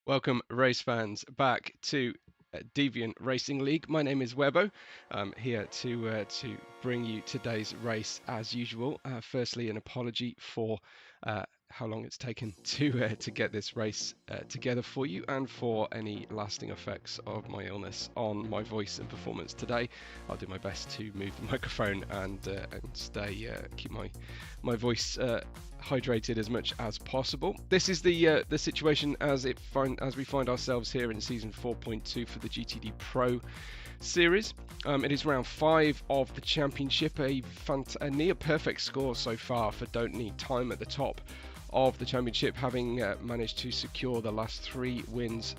Welcome, race fans, back to Deviant Racing League. My name is Webbo. I'm here to bring you today's race as usual. Firstly, an apology for how long it's taken to get this race together for you, and for any lasting effects of my illness on my voice and performance today. I'll do my best to move the microphone and stay keep my voice hydrated as much as possible. This is the situation as we find ourselves here in season 4.2 for the GTDPRO series. It is round 5 of the championship, a near perfect score so far for Don't Need Time at the top of the championship, having managed to secure the last 3 wins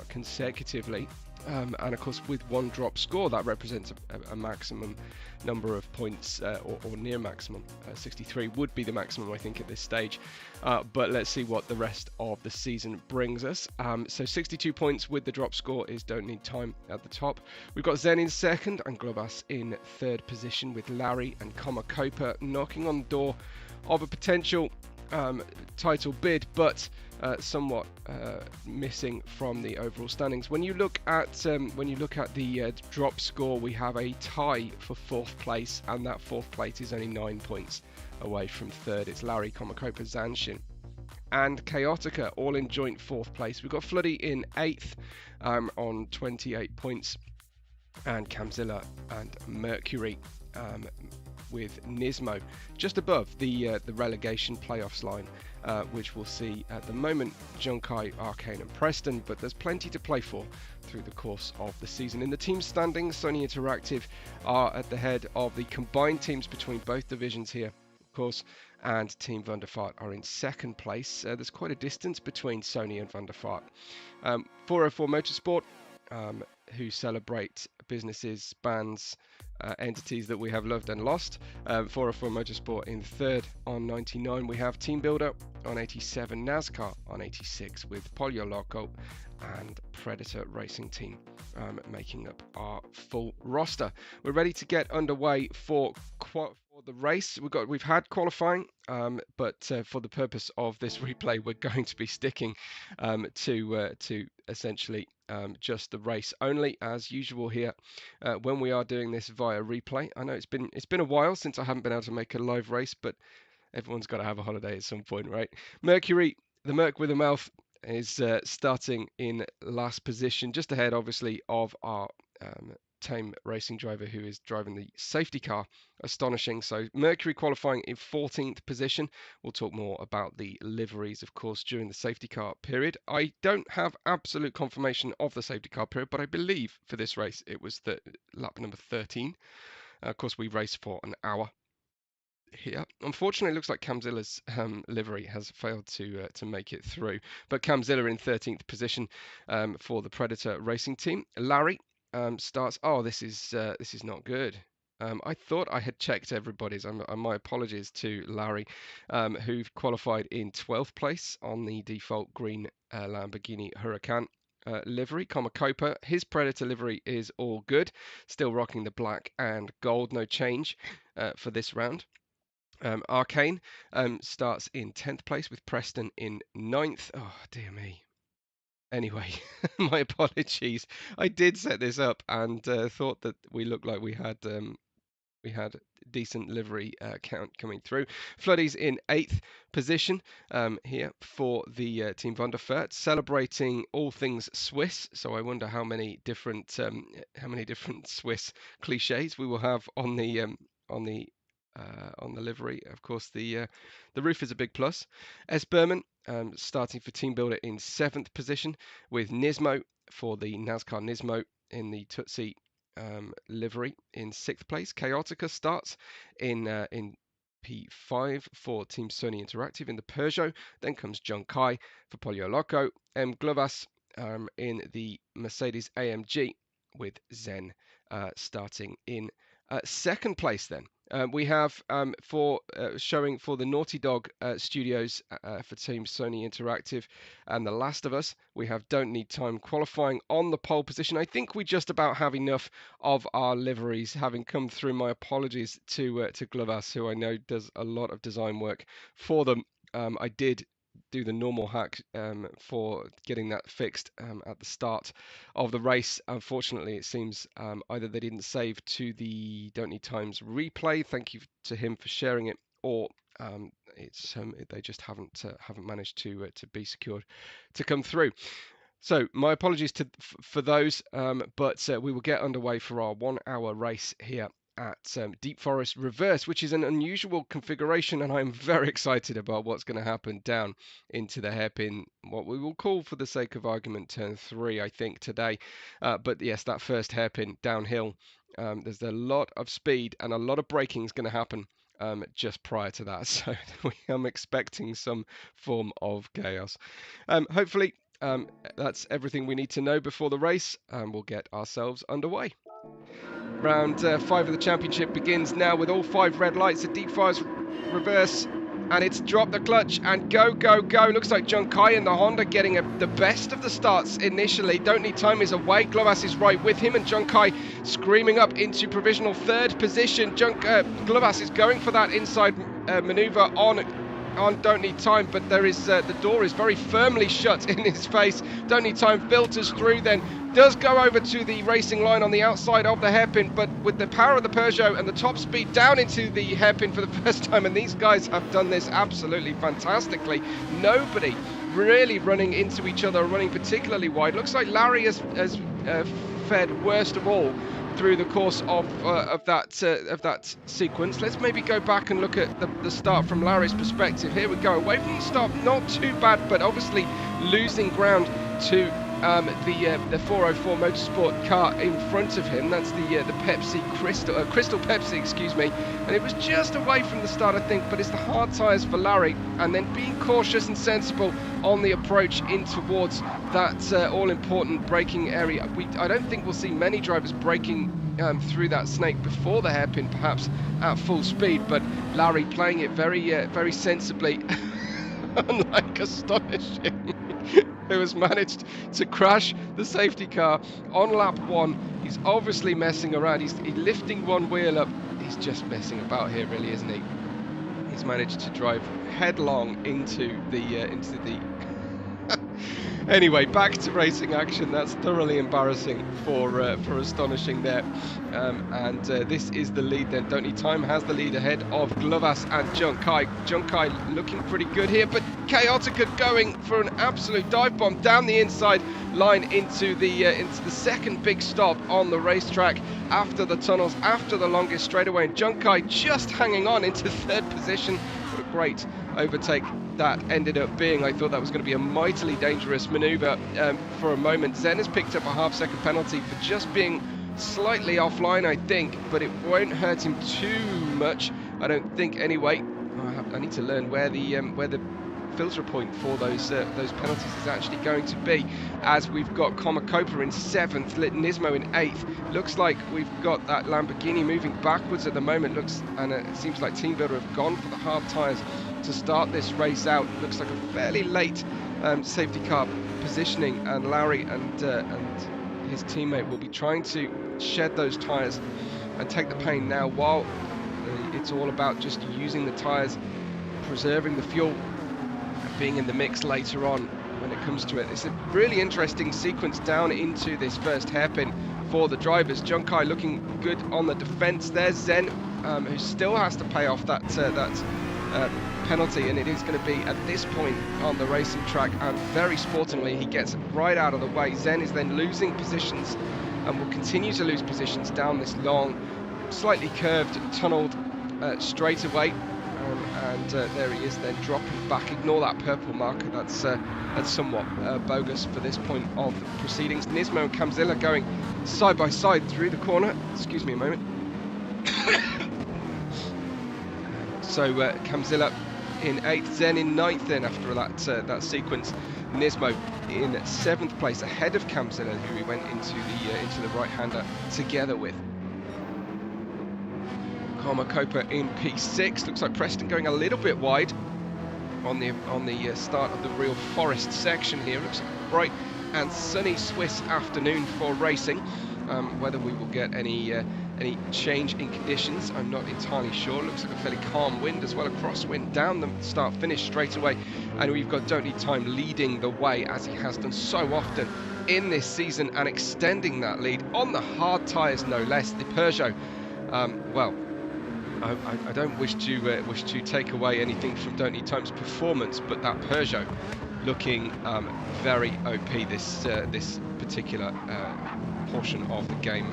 consecutively. And of course, with one drop score, that represents a maximum number of points, or near maximum. 63 would be the maximum, I think, at this stage. But let's see what the rest of the season brings us. So 62 points with the drop score is Don't Need Time at the top. We've got Zen in second and Globas in third position, with Larry and Copa knocking on the door of a potential title bid, but somewhat missing from the overall standings. When you look at the drop score, we have a tie for 4th place, and that 4th place is only 9 points away from 3rd. It's Larry, Copa, Zanshin, and Chaotica all in joint 4th place. We've got Floody in 8th on 28 points, and Camzilla and Mercury with Nismo just above the relegation playoffs line, which we'll see at the moment Junkai, Arcane and Preston, but there's plenty to play for through the course of the season. In the team standings, Sony Interactive are at the head of the combined teams between both divisions here, of course, and Team Van der Vaart are in 2nd place. There's quite a distance between Sony and Van der Vaart. 404 Motorsport, who celebrate businesses, bands, entities that we have loved and lost. 404 Motorsport in 3rd on 99. We have Team Builder on 87, NASCAR on 86, with Polio Loco and Predator Racing Team making up our full roster. We're ready to get underway for the race. We've had qualifying, but for the purpose of this replay, we're going to be sticking to essentially just the race only, as usual here when we are doing this via replay. I know it's been a while since I haven't been able to make a live race, but everyone's got to have a holiday at some point, right? Mercury, the Merc with a mouth, is starting in last position, just ahead, obviously, of our tame racing driver who is driving the safety car. Astonishing. So Mercury qualifying in 14th position. We'll talk more about the liveries, of course, during the safety car period. I don't have absolute confirmation of the safety car period, but I believe for this race it was the lap number 13. Of course, we raced for an hour here. Unfortunately, it looks like Camzilla's livery has failed to make it through, but Camzilla in 13th position for the Predator Racing Team. Larry starts. Oh, this is not good. I thought I had checked everybody's. My apologies to Larry, who qualified in 12th place on the default green Lamborghini Huracan livery. Copa, his Predator livery is all good. Still rocking the black and gold. No change for this round. Arcane starts in 10th place, with Preston in 9th. Oh, dear me. Anyway, my apologies. I did set this up and thought that we looked like we had decent livery count coming through. Floody's in 8th position here for the Team Van der Vaart, celebrating all things Swiss. So I wonder how many different Swiss cliches we will have on the livery. Of course, the roof is a big plus. S. Berman starting for Team Builder in 7th position, with Nismo for the NASCAR Nismo in the Tutsi livery in 6th place. Chaotica starts in P5 for Team Sony Interactive in the Peugeot. Then comes Junkai for Polio Loco. Globas in the Mercedes AMG, with Zen starting in 2nd place. Then we have showing for the Naughty Dog Studios for Team Sony Interactive and The Last of Us, we have Don't Need Time qualifying on the pole position. I think we just about have enough of our liveries having come through. My apologies to Glovas, who I know does a lot of design work for them. I did do the normal hack for getting that fixed at the start of the race. Unfortunately, it seems either they didn't save to the Don't Need Times replay. Thank you to him for sharing it, or they just haven't managed to be secured to come through. So my apologies for those, but we will get underway for our 1 hour race here at Deep Forest Reverse, which is an unusual configuration, and I'm very excited about what's going to happen down into the hairpin, what we will call, for the sake of argument, turn 3, I think, today. But yes, that first hairpin downhill, there's a lot of speed and a lot of braking is going to happen just prior to that. So I'm expecting some form of chaos. Hopefully, that's everything we need to know before the race, and we'll get ourselves underway. Round 5 of the championship begins now with all 5 red lights at Deep Forest Reverse, and it's drop the clutch and go, go, go. Looks like Junkai and the Honda getting the best of the starts initially. Don't Need Time is away. Glovas is right with him, and Junkai screaming up into provisional 3rd position. Glovas is going for that inside maneuver on Don't Need Time, but there is the door is very firmly shut in his face. Don't Need Time filters through, then does go over to the racing line on the outside of the hairpin, but with the power of the Peugeot and the top speed down into the hairpin for the first time, and these guys have done this absolutely fantastically. Nobody really running into each other, running particularly wide. Looks like Larry has fared worst of all through the course of that sequence. Let's maybe go back and look at the start from Larry's perspective. Here we go, away from the start, not too bad, but obviously losing ground to the 404 Motorsport car in front of him. That's the Pepsi Crystal Pepsi, excuse me, and it was just away from the start, I think, but it's the hard tyres for Larry, and then being cautious and sensible on the approach in towards that all-important braking area. I don't think we'll see many drivers braking through that snake before the hairpin, perhaps at full speed, but Larry playing it very sensibly, unlike astonishing. Who has managed to crash the safety car on lap 1. He's obviously messing around. He's lifting one wheel up. He's just messing about here, really, isn't he? He's managed to drive headlong into the Anyway, back to racing action. That's thoroughly embarrassing for Astonishing there. This is the lead then. Don't Need Time has the lead ahead of Glovas and Junkai. Junkai looking pretty good here, but Chaotica going for an absolute dive bomb down the inside line into the second big stop on the racetrack after the tunnels, after the longest straightaway, and Junkai just hanging on into 3rd position. What a great overtake that ended up being. I thought that was going to be a mightily dangerous maneuver for a moment. Zen has picked up a half-second penalty for just being slightly offline, I think, but it won't hurt him too much, I don't think. Anyway, I need to learn where the filter point for those penalties is actually going to be, as we've got Comacopa in 7th, Nismo in 8th. Looks like we've got that Lamborghini moving backwards at the moment. It seems like Team Builder have gone for the hard tyres to start this race out. Looks like a fairly late safety car positioning, and Larry and his teammate will be trying to shed those tyres and take the pain now, while it's all about just using the tyres, preserving the fuel, being in the mix later on when it comes to it. It's a really interesting sequence down into this first hairpin for the drivers. Junkai looking good on the defence. There's Zen, who still has to pay off that penalty, and it is going to be at this point on the racing track, and very sportingly he gets right out of the way. Zen is then losing positions and will continue to lose positions down this long, slightly curved, tunnelled straightaway. There he is then dropping back. Ignore that purple marker, that's somewhat bogus for this point of the proceedings. Nismo and Kamzilla going side by side through the corner. Excuse me a moment. So Kamzilla in 8th, Zen in 9th then after that sequence. Nismo in 7th place ahead of Kamzilla, who he went into the right-hander together with. Comacopa in P6. Looks like Preston going a little bit wide on the start of the real forest section here. Looks like a bright and sunny Swiss afternoon for racing. Whether we will get any any change in conditions, I'm not entirely sure. Looks like a fairly calm wind as well, a crosswind down the start-finish straight away. And we've got Don't Need Time leading the way, as he has done so often in this season, and extending that lead on the hard tyres, no less. The Peugeot, well, I don't wish to take away anything from Don't Need Time's performance, but that Peugeot looking very OP this particular portion of the game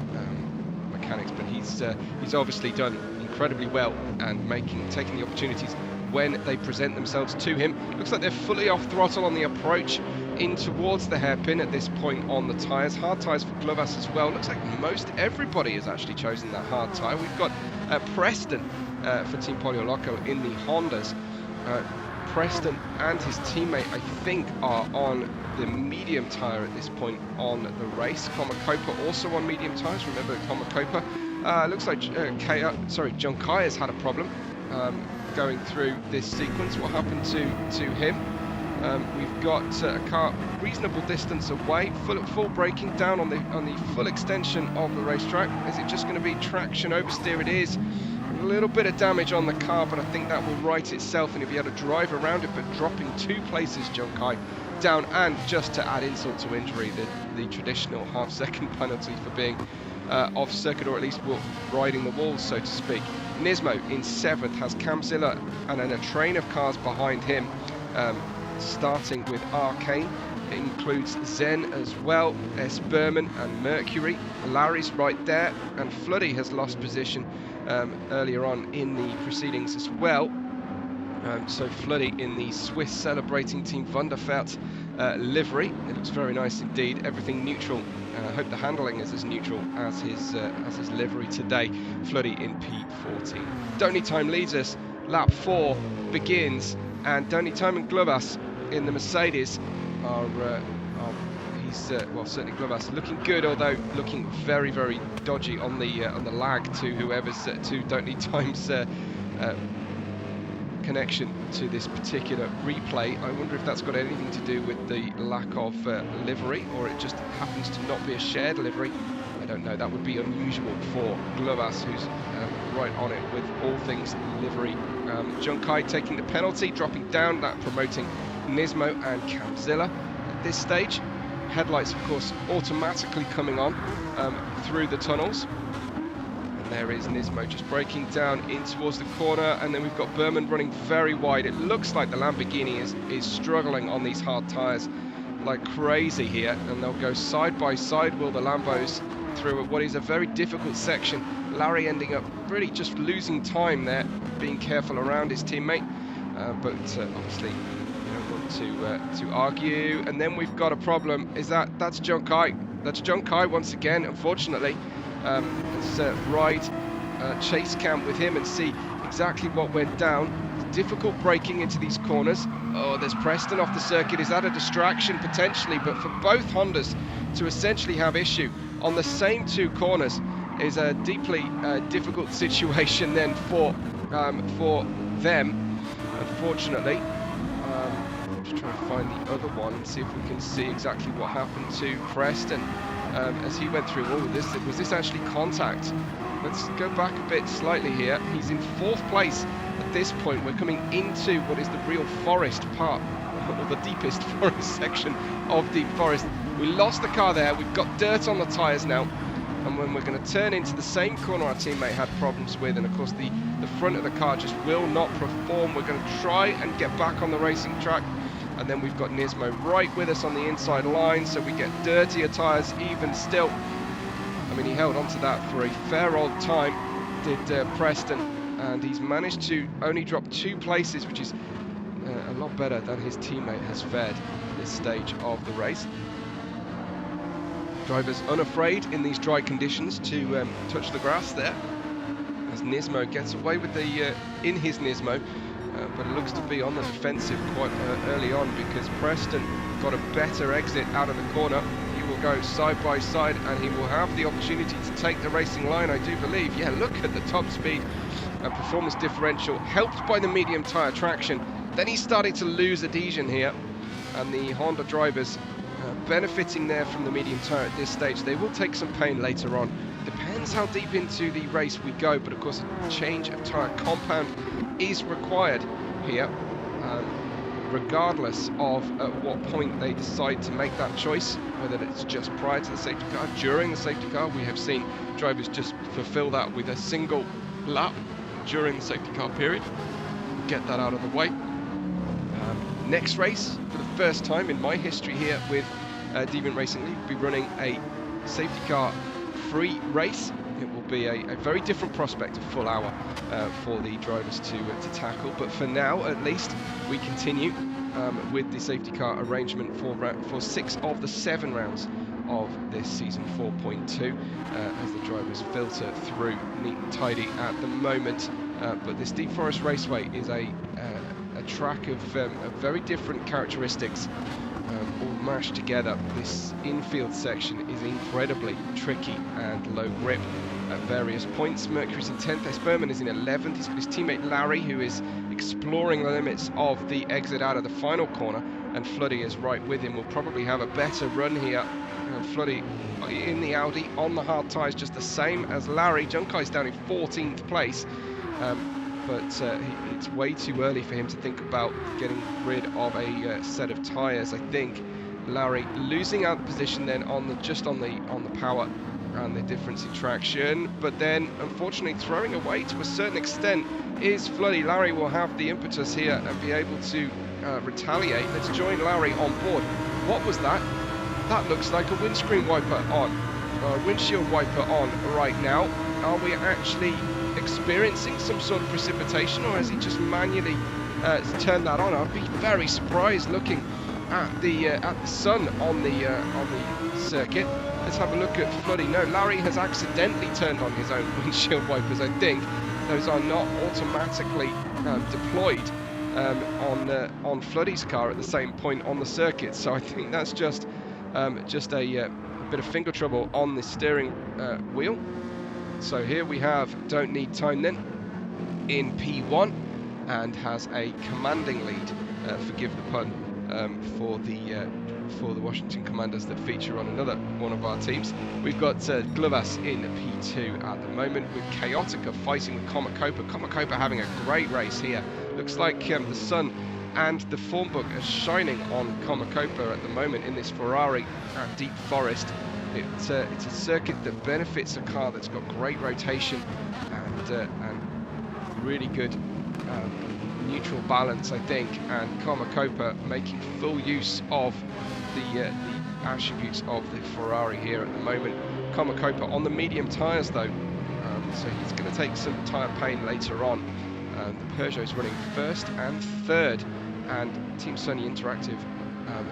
mechanics. But he's obviously done incredibly well and taking the opportunities when they present themselves to him. Looks like they're fully off throttle on the approach in towards the hairpin at this point on the tyres. Hard tyres for Glovas as well. Looks like most everybody has actually chosen that hard tyre. We've got Preston for Team Polioloco in the Hondas. Preston and his teammate, I think, are on the medium tyre at this point on the race. Komakopa also on medium tyres. Remember Komakopa. Looks like John Kai has had a problem going through this sequence. What happened to him? We've got a car reasonable distance away, full braking down on the full extension of the racetrack. Is it just going to be traction oversteer? It is. A little bit of damage on the car, but I think that will right itself. And if he had a drive around it, but dropping 2 places, John Kai down, and just to add insult to injury, the traditional half-second penalty for being off circuit, or at least riding the walls, so to speak. Nismo in 7th has Camzilla and then a train of cars behind him, starting with Arcane. It includes Zen as well, S. Berman and Mercury. Larry's right there, and Floody has lost position earlier on in the proceedings as well. So Floody in the Swiss celebrating Team Wunderfeld livery. It looks very nice indeed. Everything neutral. I hope the handling is as neutral as his livery today. Floody in P14. Don't Need Time leads us. Lap 4 begins, and Don't Need Time and Glovas in the Mercedes well, certainly Glovas looking good, although looking very, very dodgy on the lag to whoever's to Don't Need Time's connection to this particular replay. I wonder if that's got anything to do with the lack of livery, or it just happens to not be a shared livery. I don't know. That would be unusual for Glovas, who's right on it with all things livery. John Kai taking the penalty, dropping down, that promoting Nismo and Camzilla at this stage. Headlights, of course, automatically coming on through the tunnels. And there is Nismo just braking down in towards the corner, and then we've got Berman running very wide. It looks like the Lamborghini is struggling on these hard tyres like crazy here, and they'll go side by side, will the Lambos, through what is a very difficult section. Larry ending up really just losing time there, being careful around his teammate, but obviously to argue. And then we've got a problem. That's John Kai. That's John Kai once again, unfortunately. Let's ride chase cam with him and see exactly what went down. Difficult braking into these corners. Oh, there's Preston off the circuit. Is that a distraction? Potentially, but for both Hondas to essentially have issue on the same 2 corners is a deeply difficult situation then for them, unfortunately. Just trying to find the other one and see if we can see exactly what happened to Preston as he went through. Oh, was this actually contact? Let's go back a bit slightly here. He's in 4th place at this point. We're coming into what is the real forest part, or the deepest forest section of Deep Forest. We lost the car there. We've got dirt on the tyres now, and when we're going to turn into the same corner our teammate had problems with, and of course the front of the car just will not perform. We're going to try and get back on the racing track. And then we've got Nismo right with us on the inside line, so we get dirtier tyres even still. I mean, he held on to that for a fair old time, did Preston, and he's managed to only drop 2 places, which is a lot better than his teammate has fared at this stage of the race. Drivers unafraid in these dry conditions to touch the grass there, as Nismo gets away with in his Nismo. But it looks to be on the defensive quite early on, because Preston got a better exit out of the corner. He will go side by side, and he will have the opportunity to take the racing line, I do believe. Yeah, look at the top speed and performance differential, helped by the medium tyre traction. Then he started to lose adhesion here, and the Honda drivers benefiting there from the medium tyre at this stage. They will take some pain later on. Depends that's how deep into the race we go. But of course, a change of tyre compound is required here, regardless of at what point they decide to make that choice, whether it's just prior to the safety car, during the safety car. We have seen drivers just fulfill that with a single lap during the safety car period, get that out of the way. Next race, for the first time in my history here with Deviant Racing League, we'll be running a safety car free race. It will be a very different prospect, a full hour for the drivers to tackle. But for now, at least, we continue with the safety car arrangement for 6 of the 7 rounds of this season 4.2 as the drivers filter through neat and tidy at the moment. But this Deep Forest Raceway is a track of very different characteristics, all mashed together. This infield section is incredibly tricky and low grip at various points. Mercury's in 10th, Esperman is in 11th. He's got his teammate Larry, who is exploring the limits of the exit out of the final corner, and Floody is right with him. Will probably have a better run here. Floody in the Audi on the hard tyres, just the same as Larry. Junkai's down in 14th place. But it's way too early for him to think about getting rid of a set of tyres. I think Larry losing out the position then on the power and the difference in traction, but then unfortunately throwing away to a certain extent is Floody. Larry will have the impetus here and be able to retaliate. Let's join Larry on board. What was that? That looks like a windscreen wiper on, or a windshield wiper on right now. Are we actually experiencing some sort of precipitation, or has he just manually turned that on? I'd be very surprised looking at the sun on the circuit. Let's have a look at Floody. No, Larry has accidentally turned on his own windshield wipers. I think those are not automatically deployed on Floody's car at the same point on the circuit. So I think that's just a bit of finger trouble on the steering wheel. So here we have Don't Need Time then in P1, and has a commanding lead, forgive the pun, for the Washington Commanders that feature on another one of our teams. We've got Glovas in P2 at the moment, with Chaotica fighting with Komakopa. Komakopa having a great race here. Looks like the sun and the form book are shining on Komakopa at the moment in this Ferrari at Deep Forest. It's a circuit that benefits a car that's got great rotation and really good neutral balance, I think, and Komakopa making full use of the attributes of the Ferrari here at the moment. Komakopa on the medium tyres though, so he's going to take some tyre pain later on. The Peugeot's running first and third, and Team Sony Interactive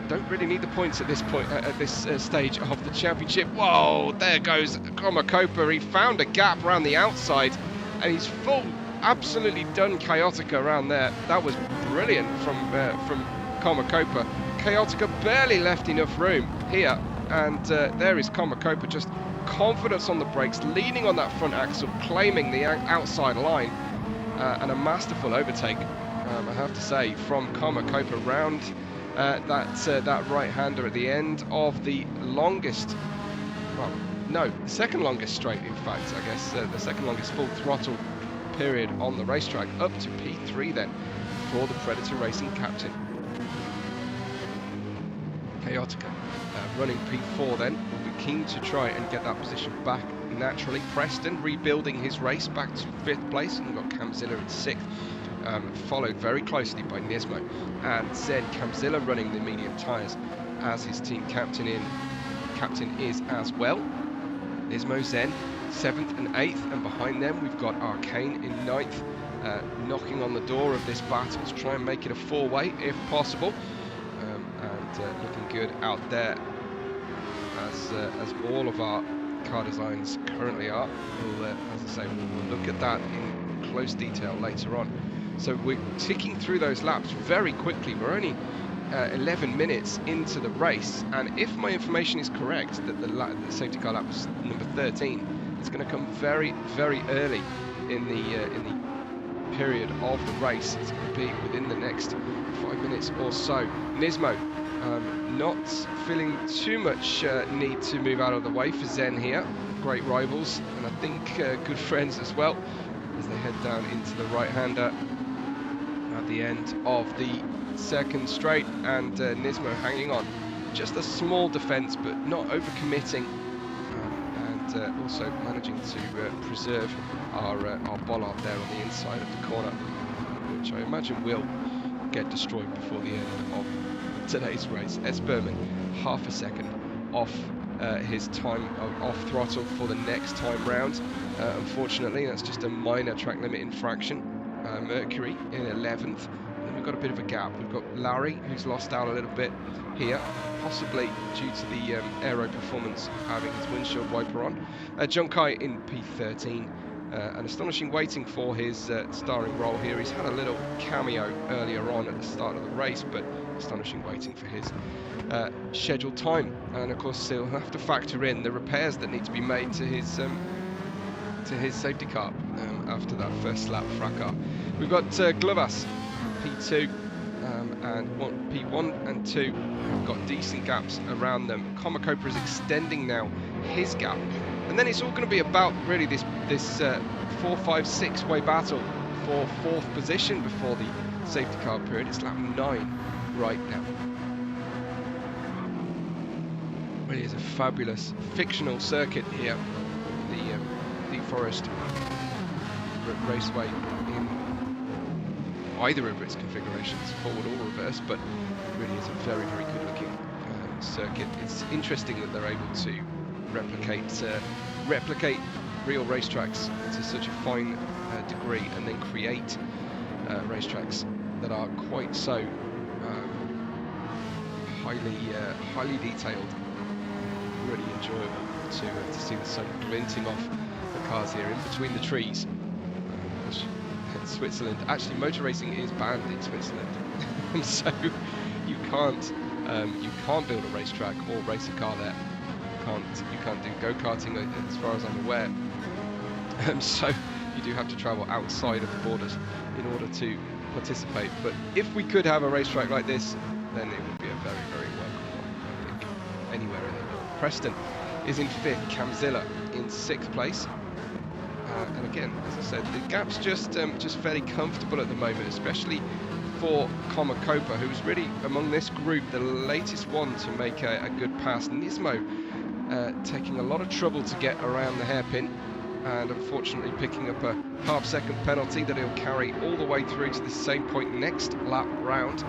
don't really need the points at this point, at this stage of the championship. Whoa, there goes Komakopa. He found a gap around the outside, and he's absolutely done Chaotica around there. That was brilliant from Komakopa. Chaotica barely left enough room here, and there is Komakopa, just confidence on the brakes, leaning on that front axle, claiming the outside line, and a masterful overtake, I have to say, from Komakopa round that right-hander at the end of the longest, well, no, the second longest straight, in fact, I guess, the second longest full throttle period on the racetrack, up to P3 then for the Predator Racing captain. Chaotica running P4 then, will be keen to try and get that position back naturally. Preston rebuilding his race back to 5th place, and we've got Camzilla in 6th. Followed very closely by Nismo and Zen. Camzilla running the medium tyres as his team captain is as well. Nismo, Zen 7th and 8th, and behind them we've got Arcane in 9th, knocking on the door of this battle to try and make it a 4-way if possible, and looking good out there as all of our car designs currently are. We'll, as I say, we'll look at that in close detail later on. So we're ticking through those laps very quickly. We're only 11 minutes into the race, and if my information is correct that the safety car lap was number 13, it's going to come very, very early in the period of the race. It's going to be within the next 5 minutes or so. Nismo Not feeling too much need to move out of the way for Zen here. Great rivals, and I think good friends as well, as they head down into the right-hander at the end of the second straight, and Nismo hanging on. Just a small defence, but not over-committing, and also managing to preserve our bollard there on the inside of the corner, which I imagine will get destroyed before the end of today's race. S. Berman, half a second off his time off throttle for the next time round. Unfortunately, that's just a minor track limit infraction. Mercury in 11th. And then we've got a bit of a gap. We've got Larry, who's lost out a little bit here, possibly due to the aero performance having his windshield wiper on. John Kai in P13. An astonishing waiting for his starring role here. He's had a little cameo earlier on at the start of the race, but astonishing waiting for his scheduled time. And of course, he'll have to factor in the repairs that need to be made to his safety car after that first lap fracas. We've got Glovas, P2, and P1 and 2 have got decent gaps around them. Komakopa is extending now his gap. And then it's all going to be about really this 4, 5, 6 way battle for 4th position before the safety car period. It's lap 9 right now. Really is a fabulous fictional circuit here, the Forest Raceway in either of its configurations, forward or reverse, but it really is a very, very good looking circuit. It's interesting that they're able to replicate real racetracks to such a fine degree, and then create racetracks that are quite so highly detailed. Really enjoyable to see the sun glinting off the cars here in between the trees. Switzerland, actually motor racing is banned in Switzerland, so you can't build a racetrack or race a car there. You can't do go-karting as far as I'm aware, so you do have to travel outside of the borders in order to participate. But if we could have a racetrack like this, then it would be a very, very welcome one, I think, anywhere in the world. Preston is in 5th, Camzilla in 6th place, and again, as I said, the gap's just fairly comfortable at the moment, especially for Komakopa, who's really among this group the latest one to make a good pass. Nismo taking a lot of trouble to get around the hairpin, and unfortunately picking up a half-second penalty that he'll carry all the way through to the same point next lap round.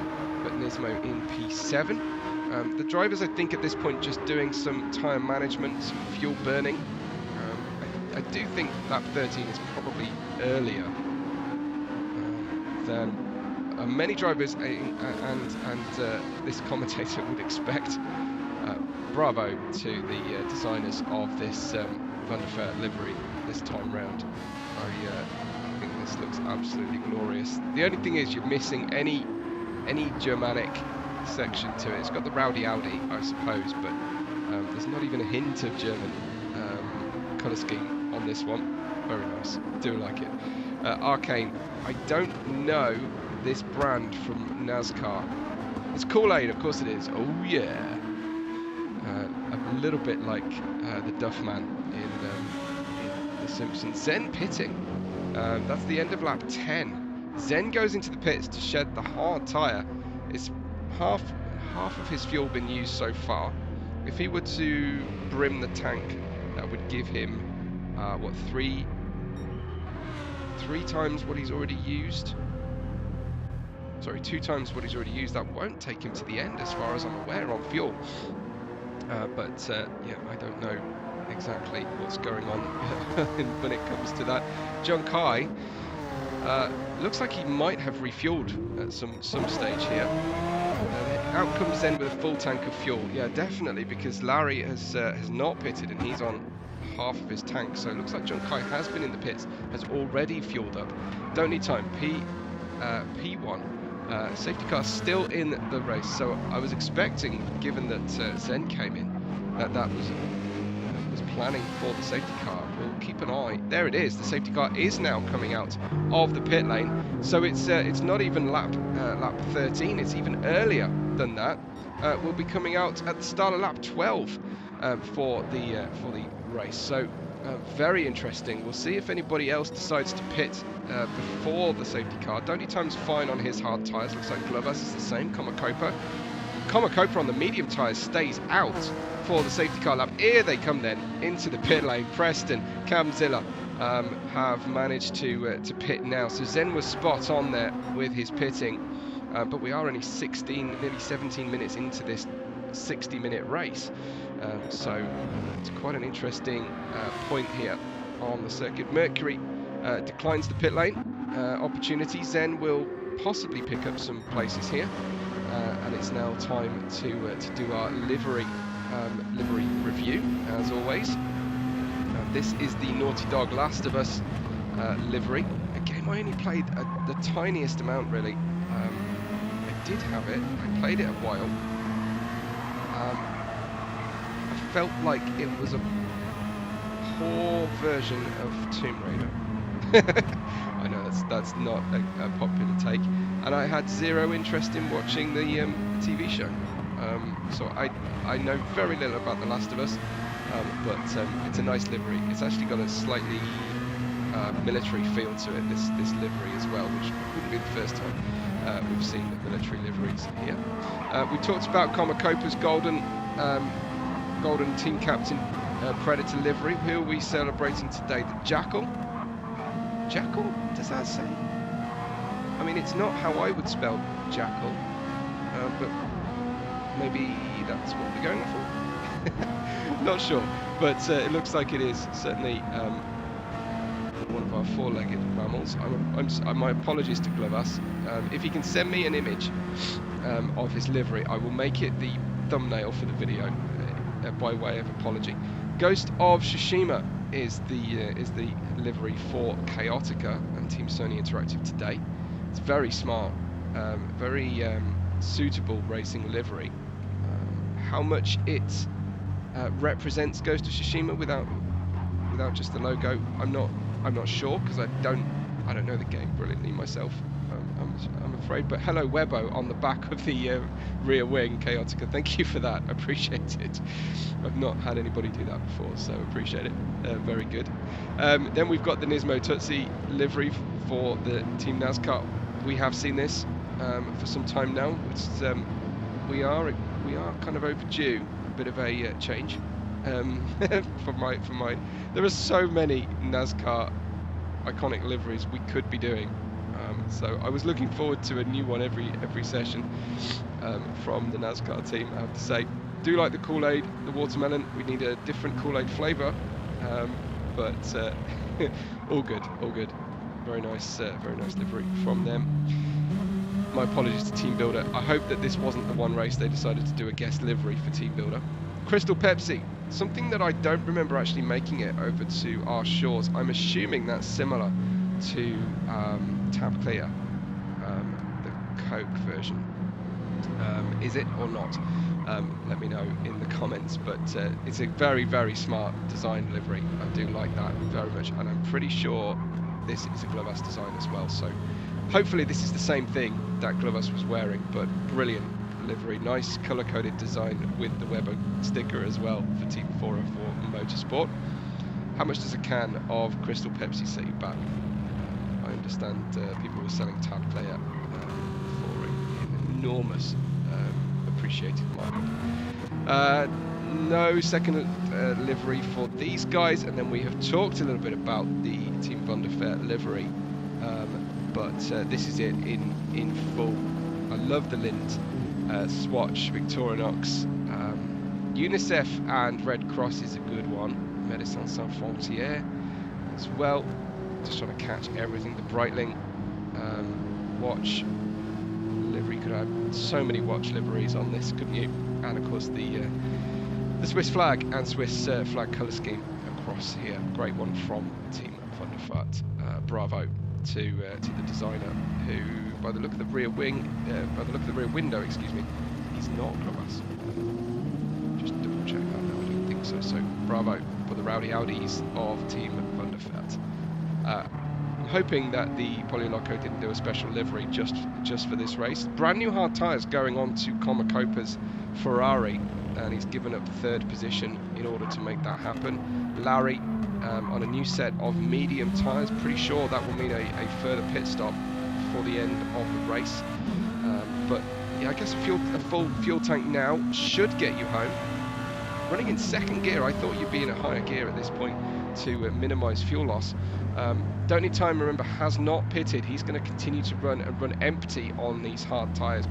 But Nismo in P7. The drivers, I think, at this point just doing some tyre management, some fuel burning. I do think lap 13 is probably earlier than many drivers and this commentator would expect. Bravo to the designers of this Van der Vaart livery this time round. I think this looks absolutely glorious. The only thing is you're missing any Germanic section to it. It's got the Rowdy Audi, I suppose, but there's not even a hint of German colour scheme on this one. Very nice, do like it. Arcane, I don't know this brand from NASCAR. It's Kool-Aid, of course it is. Oh yeah. A little bit like the Duffman in The Simpsons. Zen pitting. That's the end of lap 10. Zen goes into the pits to shed the hard tyre. It's half of his fuel been used so far. If he were to brim the tank, that would give him what, three times what he's already used. Sorry, 2 times what he's already used. That won't take him to the end as far as I'm aware on fuel. But yeah, I don't know exactly what's going on when it comes to that. John Kai looks like he might have refueled at some stage here. Out comes then with a full tank of fuel. Yeah, definitely, because Larry has not pitted and he's on half of his tank. So it looks like John Kai has been in the pits, has already fueled up. Don't need time. P1. Safety car still in the race, so I was expecting, given that Zen came in, that was planning for the safety car. We'll keep an eye. There it is. The safety car is now coming out of the pit lane, so it's not even lap 13. It's even earlier than that. will be coming out at the start of lap 12 for the race. So very interesting. We'll see if anybody else decides to pit before the safety car. Donny Time's fine on his hard tyres. Looks like Glovas is the same. Comacopa on the medium tyres stays out for the safety car lap. Here they come then into the pit lane. Preston, Camzilla have managed to pit now. So Zen was spot on there with his pitting, but we are only 16, nearly 17 minutes into this 60-minute race. So it's quite an interesting point here on the circuit. Mercury declines the pit lane opportunity. Zen will possibly pick up some places here, and it's now time to do our livery review as always. This is the Naughty Dog Last of Us livery. A game I only played the tiniest amount really. I did have it. I played it a while. I felt like it was a poor version of Tomb Raider. I know that's not a popular take, and I had zero interest in watching the TV show. So I know very little about The Last of Us, but it's a nice livery. It's actually got a slightly military feel to it, this livery as well, which wouldn't be the first time we've seen the military liveries here. We talked about Comacopa's golden team captain Predator livery. Who are we celebrating today? The Jackal? Jackal? Does that say? I mean, it's not how I would spell Jackal, but maybe that's what they're going for. Not sure, but it looks like it is certainly one of our four-legged mammals. My apologies to Glovas. If he can send me an image of his livery, I will make it the thumbnail for the video by way of apology. Ghost of Tsushima is the livery for Chaotica and Team Sony Interactive today. It's very smart, very suitable racing livery. How much it represents Ghost of Tsushima without just the logo, I'm not sure, because I don't know the game brilliantly myself. I'm afraid. But hello Webbo on the back of the rear wing, Chaotica. Thank you for that. I appreciate it. I've not had anybody do that before, so appreciate it. Very good. Then we've got the Nismo Tutsi livery for the Team NASCAR. We have seen this for some time now. It's, we are kind of overdue a bit of a change. For my there are so many NASCAR iconic liveries we could be doing. So I was looking forward to a new one every session from the NASCAR team. I have to say, do like the Kool-Aid, the watermelon. We need a different Kool-Aid flavour, but all good. Very nice livery from them. My apologies to Team Builder. I hope that this wasn't the one race they decided to do a guest livery for Team Builder. Crystal Pepsi, something that I don't remember actually making it over to our shores. I'm assuming that's similar to Tab Clear, the Coke version. Is it or not? Let me know in the comments, but it's a very, very smart design livery. I do like that very much, and I'm pretty sure this is a Glovas design as well, so hopefully this is the same thing that Glovas was wearing, but brilliant livery. Nice colour-coded design with the Webbo sticker as well for Team 404 Motorsport. How much does a can of Crystal Pepsi set you back? I understand people were selling Tab Player for an enormous appreciated market. No second livery for these guys, and then we have talked a little bit about the Team Wunderfair livery, but this is it in full. I love the lint swatch, Victorinox, UNICEF and Red Cross is a good one, Médecins Sans Frontières as well. Just trying to catch everything. The Breitling watch livery, could have so many watch liveries on this, couldn't you? And of course the Swiss flag and Swiss flag colour scheme across here. Great one from Team Wunderfahrt. Bravo to the designer, who by the look of the rear wing, by the look of the rear window, excuse me, he's not Glovas. Just double check that. No, I don't think so. So bravo for the rowdy Audis of Team Wunderfahrt. hoping that the Polyloco didn't do a special livery just for this race. Brand new hard tyres going on to Comacopa's Ferrari, and he's given up 3rd position in order to make that happen. Larry on a new set of medium tyres, pretty sure that will mean a further pit stop before the end of the race. But yeah, I guess a full fuel tank now should get you home. Running in 2nd gear, I thought you'd be in a higher gear at this point to minimise fuel loss. Don't Need Time, remember, has not pitted. He's going to continue to run empty on these hard tyres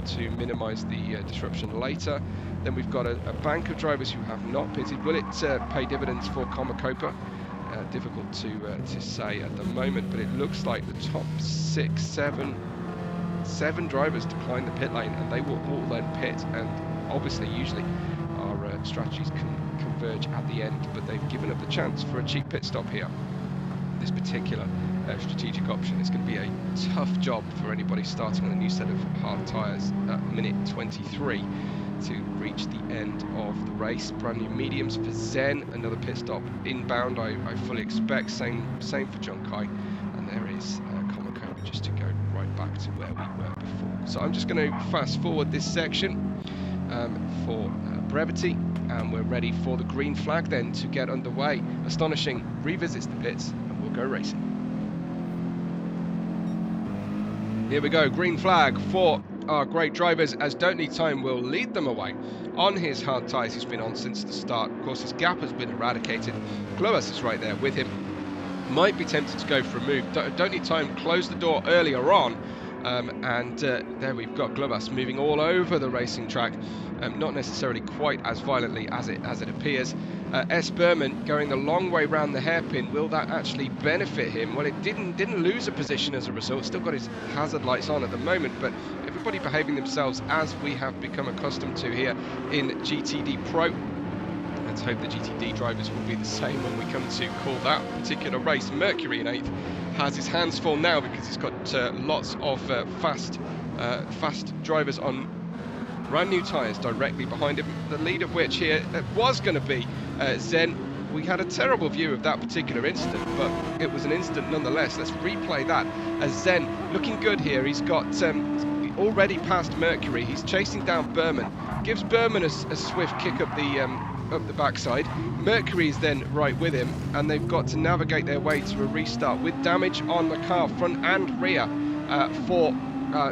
to minimise the disruption later. Then we've got a bank of drivers who have not pitted. Will it pay dividends for Comacopa? Difficult to say at the moment, but it looks like the top 6, 7 drivers decline the pit lane, and they will all then pit. And obviously, usually our strategies can converge at the end, but they've given up the chance for a cheap pit stop here. This particular strategic option is going to be a tough job for anybody starting on a new set of hard tyres at minute 23 to reach the end of the race. Brand new mediums for Zen, another pit stop inbound I fully expect, same for John Kai, and there is Comacopa just to go right back to where we were before. So I'm just going to fast forward this section for brevity, and we're ready for the green flag then to get underway. Astonishing revisits the pits, and we'll go racing. Here we go, green flag for our great drivers, as Don't Need Time will lead them away on his hard tyres he's been on since the start. Of course, his gap has been eradicated. Globus is right there with him. Might be tempted to go for a move. Don't Need Time closed the door earlier on, and there we've got Globus moving all over the racing track, not necessarily quite as violently as it appears. S. Berman going the long way round the hairpin. Will that actually benefit him? Well, it didn't lose a position as a result. Still got his hazard lights on at the moment, but everybody behaving themselves as we have become accustomed to here in GTDPRO. Let's hope the GTD drivers will be the same when we come to call that particular race. Mercury in 8th has his hands full now because he's got lots of fast drivers on brand new tyres directly behind him, the lead of which here was going to be Zen. We had a terrible view of that particular incident, but it was an incident nonetheless. Let's replay that as Zen looking good here. He's got already past Mercury. He's chasing down Berman, gives Berman a swift kick up the backside. Mercury is then right with him, and they've got to navigate their way to a restart with damage on the car, front and rear, for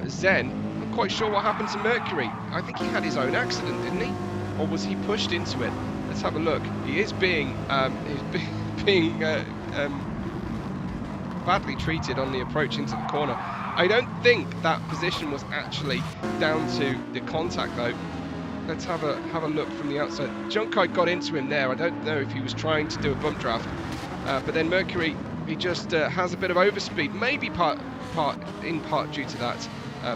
Zen. Quite sure what happened to Mercury. I think he had his own accident, didn't he? Or was he pushed into it? Let's have a look. He is being badly treated on the approach into the corner. I don't think that position was actually down to the contact though. Let's have a look from the outside. Junkai got into him there. I don't know if he was trying to do a bump draft, but then Mercury, he just has a bit of overspeed, maybe in part due to that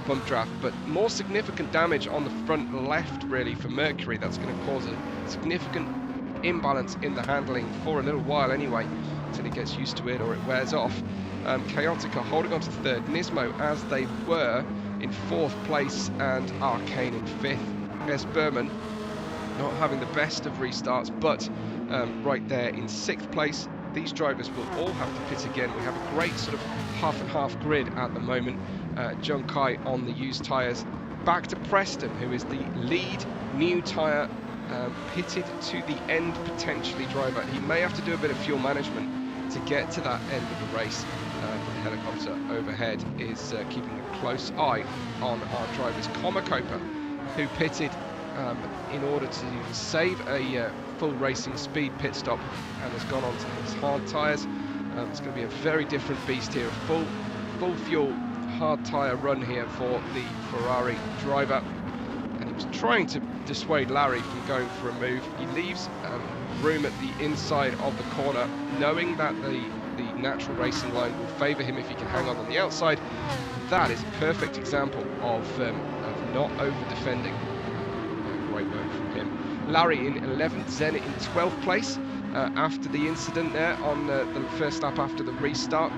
bump draft, but more significant damage on the front left really for Mercury. That's going to cause a significant imbalance in the handling for a little while anyway, until he gets used to it or it wears off. Chaotica holding on to 3rd, Nismo as they were in 4th place, and Arcane in 5th. S. Berman not having the best of restarts, but right there in 6th place. These drivers will all have to pit again. We have a great sort of half and half grid at the moment. John Kai on the used tyres. Back to Preston, who is the lead new tyre pitted to the end potentially driver. He may have to do a bit of fuel management to get to that end of the race. The helicopter overhead is keeping a close eye on our drivers. Comacopa, who pitted in order to save a full racing speed pit stop and has gone on to his hard tyres. It's going to be a very different beast here. A full fuel hard tyre run here for the Ferrari driver, and he was trying to dissuade Larry from going for a move. He leaves room at the inside of the corner, knowing that the natural racing line will favour him if he can hang on the outside. That is a perfect example of not over-defending. Great work from him. Larry in 11th, Zen in 12th place after the incident there on the first lap after the restart.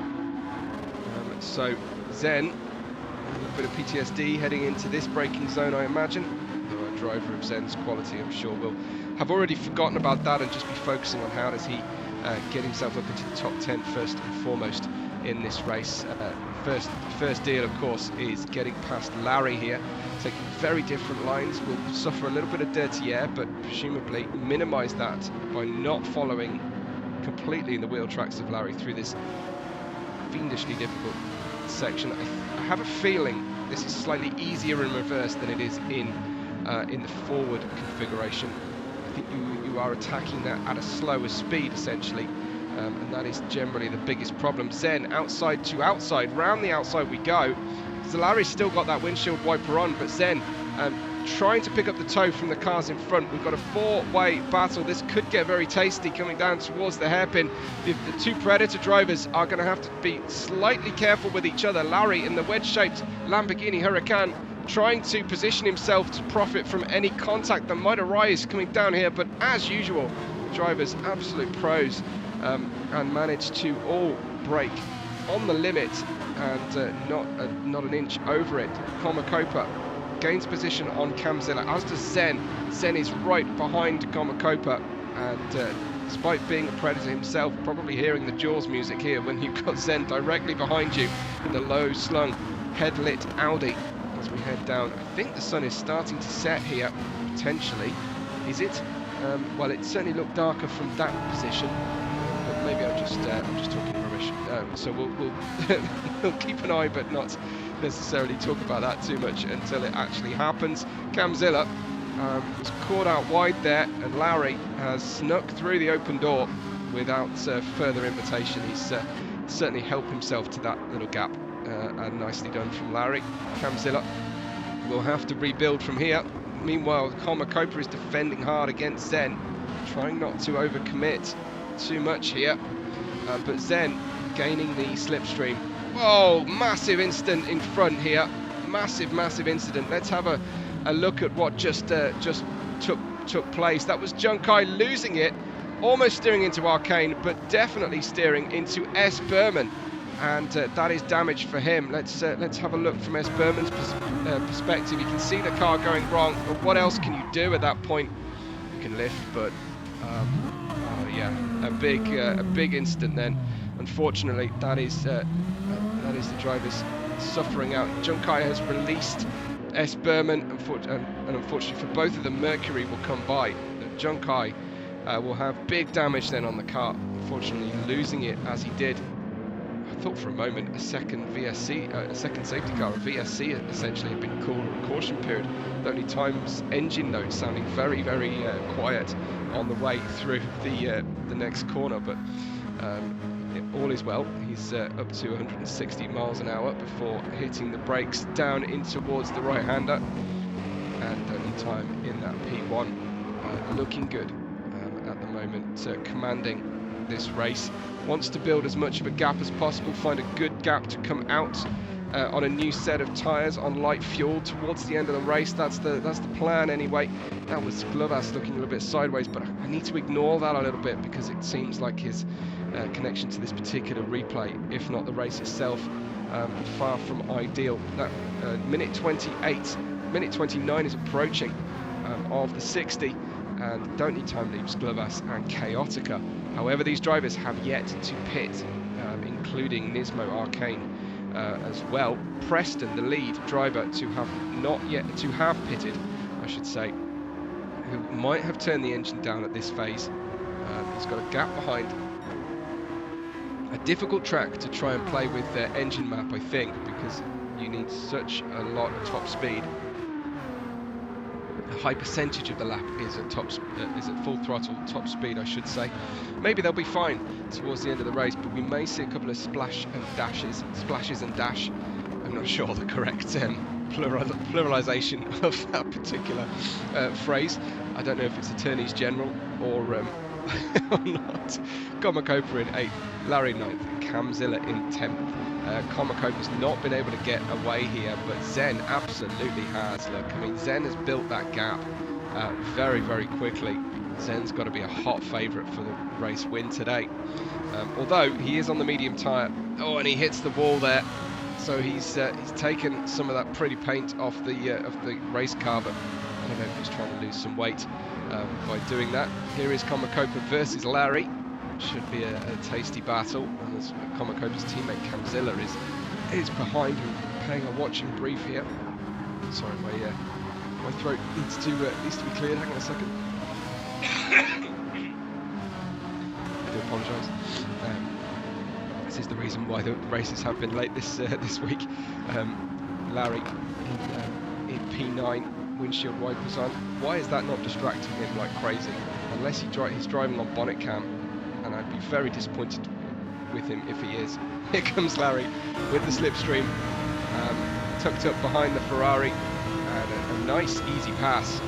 So Zen, a little bit of PTSD heading into this braking zone, I imagine. Though a driver of Zen's quality, I'm sure, will have already forgotten about that and just be focusing on how does he get himself up into the top 10 first and foremost in this race. First deal, of course, is getting past Larry here, taking very different lines. Will suffer a little bit of dirty air, but presumably minimise that by not following completely in the wheel tracks of Larry through this fiendishly difficult section. I have a feeling this is slightly easier in reverse than it is in the forward configuration. I think you are attacking that at a slower speed essentially, and that is generally the biggest problem. Zen outside to outside, round the outside we go. So Larry's still got that windshield wiper on, but Zen trying to pick up the toe from the cars in front. We've got a four-way battle. This could get very tasty coming down towards the hairpin. The two Predator drivers are going to have to be slightly careful with each other. Larry in the wedge-shaped Lamborghini Huracan trying to position himself to profit from any contact that might arise coming down here, but as usual, the drivers absolute pros, and managed to all brake on the limit and not an inch over it. Komakopa gains position on Camzilla, as does Zen. Zen is right behind Komakopa, and despite being a Predator himself, probably hearing the Jaws music here when you've got Zen directly behind you in the low slung headlit Audi. As we head down, I think the sun is starting to set here, potentially. Is it? Well, it certainly looked darker from that position, but maybe I'm just talking rubbish. So we'll keep an eye, but not necessarily talk about that too much until it actually happens. Camzilla was caught out wide there, and Larry has snuck through the open door without further invitation. He's certainly helped himself to that little gap. And nicely done from Larry. Camzilla will have to rebuild from here. Meanwhile, Komakopa is defending hard against Zen, trying not to overcommit too much here. But Zen gaining the slipstream. Oh, massive incident in front here. Massive incident. Let's have a look at what just took place. That was Junkai losing it, almost steering into Arcane, but definitely steering into S. Berman. And that is damage for him. Let's have a look from S. Berman's perspective. You can see the car going wrong, but what else can you do at that point? You can lift, but yeah, a big incident then. Unfortunately, that is the drivers suffering out. Junkai has released S. Berman, and unfortunately for both of them, Mercury will come by. Junkai will have big damage then on the car. Unfortunately, losing it as he did. I thought for a moment a second VSC, a second safety car, a VSC essentially had been called a caution period. The only times engine notes sounding very quiet on the way through the next corner, but all is well. He's up to 160 miles an hour before hitting the brakes down in towards the right-hander, and only time in that P1. Looking good at the moment, commanding this race. Wants to build as much of a gap as possible, find a good gap to come out on a new set of tyres on light fuel towards the end of the race. That's the plan anyway. That was Glovas looking a little bit sideways, but I need to ignore that a little bit because it seems like his connection to this particular replay, if not the race itself, far from ideal. That minute 28, minute 29 is approaching of the 60. And don't need time leaves Glovas and Chaotica. However, these drivers have yet to pit, including Nismo Arcane as well. Preston, the lead driver, to have pitted, I should say, who might have turned the engine down at this phase. He's got a gap behind. A difficult track to try and play with their engine map, I think, because you need such a lot of top speed. A high percentage of the lap is at full throttle top speed, I should say. Maybe they'll be fine towards the end of the race, but we may see a couple of splashes and dash. I'm not sure the correct pluralization of that particular phrase. I don't know if it's attorneys general or not. Komakopa in 8th, Larry 9th, and Camzilla in 10th. Komakopa's not been able to get away here, but Zen absolutely has. Look, I mean, Zen has built that gap very quickly. Zen's got to be a hot favourite for the race win today. Although he is on the medium tyre. Oh, and he hits the wall there. So he's taken some of that pretty paint off the race car, but I don't know if he's trying to lose some weight by doing that. Here is Komakopa versus Larry. should be a tasty battle. And as Comacopa's teammate Camzilla is behind him, paying a watching brief here. Sorry, my throat needs to be cleared. Hang on a second. I do apologise. This is the reason why the races have been late this week. Larry in P9, windshield wipers on. Why is that not distracting him like crazy? Unless he's driving on bonnet cam, and I'd be very disappointed with him if he is. Here comes Larry with the slipstream, tucked up behind the Ferrari, and a nice easy pass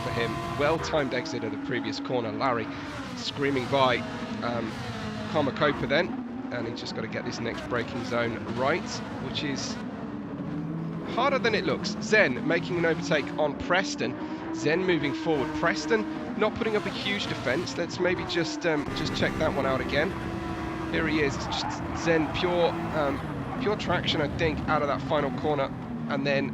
for him. Well-timed exit of the previous corner. Larry screaming by Comacopa then. And he's just got to get this next braking zone right, which is harder than it looks. Zen making an overtake on Preston. Zen moving forward. Preston not putting up a huge defence. Let's maybe just check that one out again. Here he is. It's just Zen pure traction, I think, out of that final corner, and then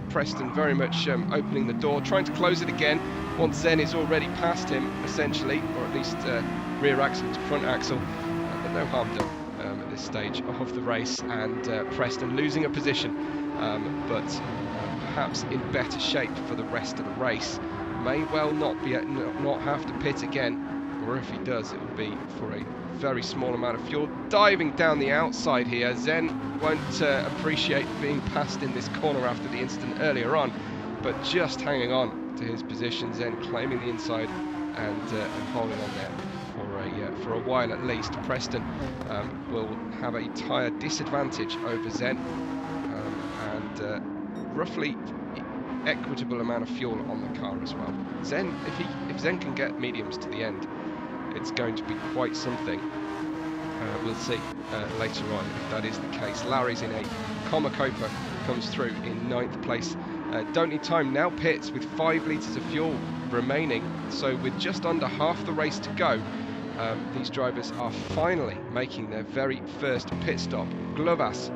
Preston very much opening the door, trying to close it again once Zen is already past him, essentially, or at least rear axle to front axle. No harm done at this stage of the race, and Preston losing a position, but perhaps in better shape for the rest of the race. May well not have to pit again, or if he does, it will be for a very small amount of fuel. Diving down the outside here, Zen won't appreciate being passed in this corner after the incident earlier on, but just hanging on to his position. Zen claiming the inside and holding on there for a while at least. Preston will have a tyre disadvantage over Zen, and roughly equitable amount of fuel on the car as well. Zen, if Zen can get mediums to the end, it's going to be quite something. We'll see later on if that is the case. Larry's in 8th. Comacopa comes through in 9th place. Don't need time now. Pits with 5 litres of fuel remaining. So with just under half the race to go, these drivers are finally making their very first pit stop. Glovas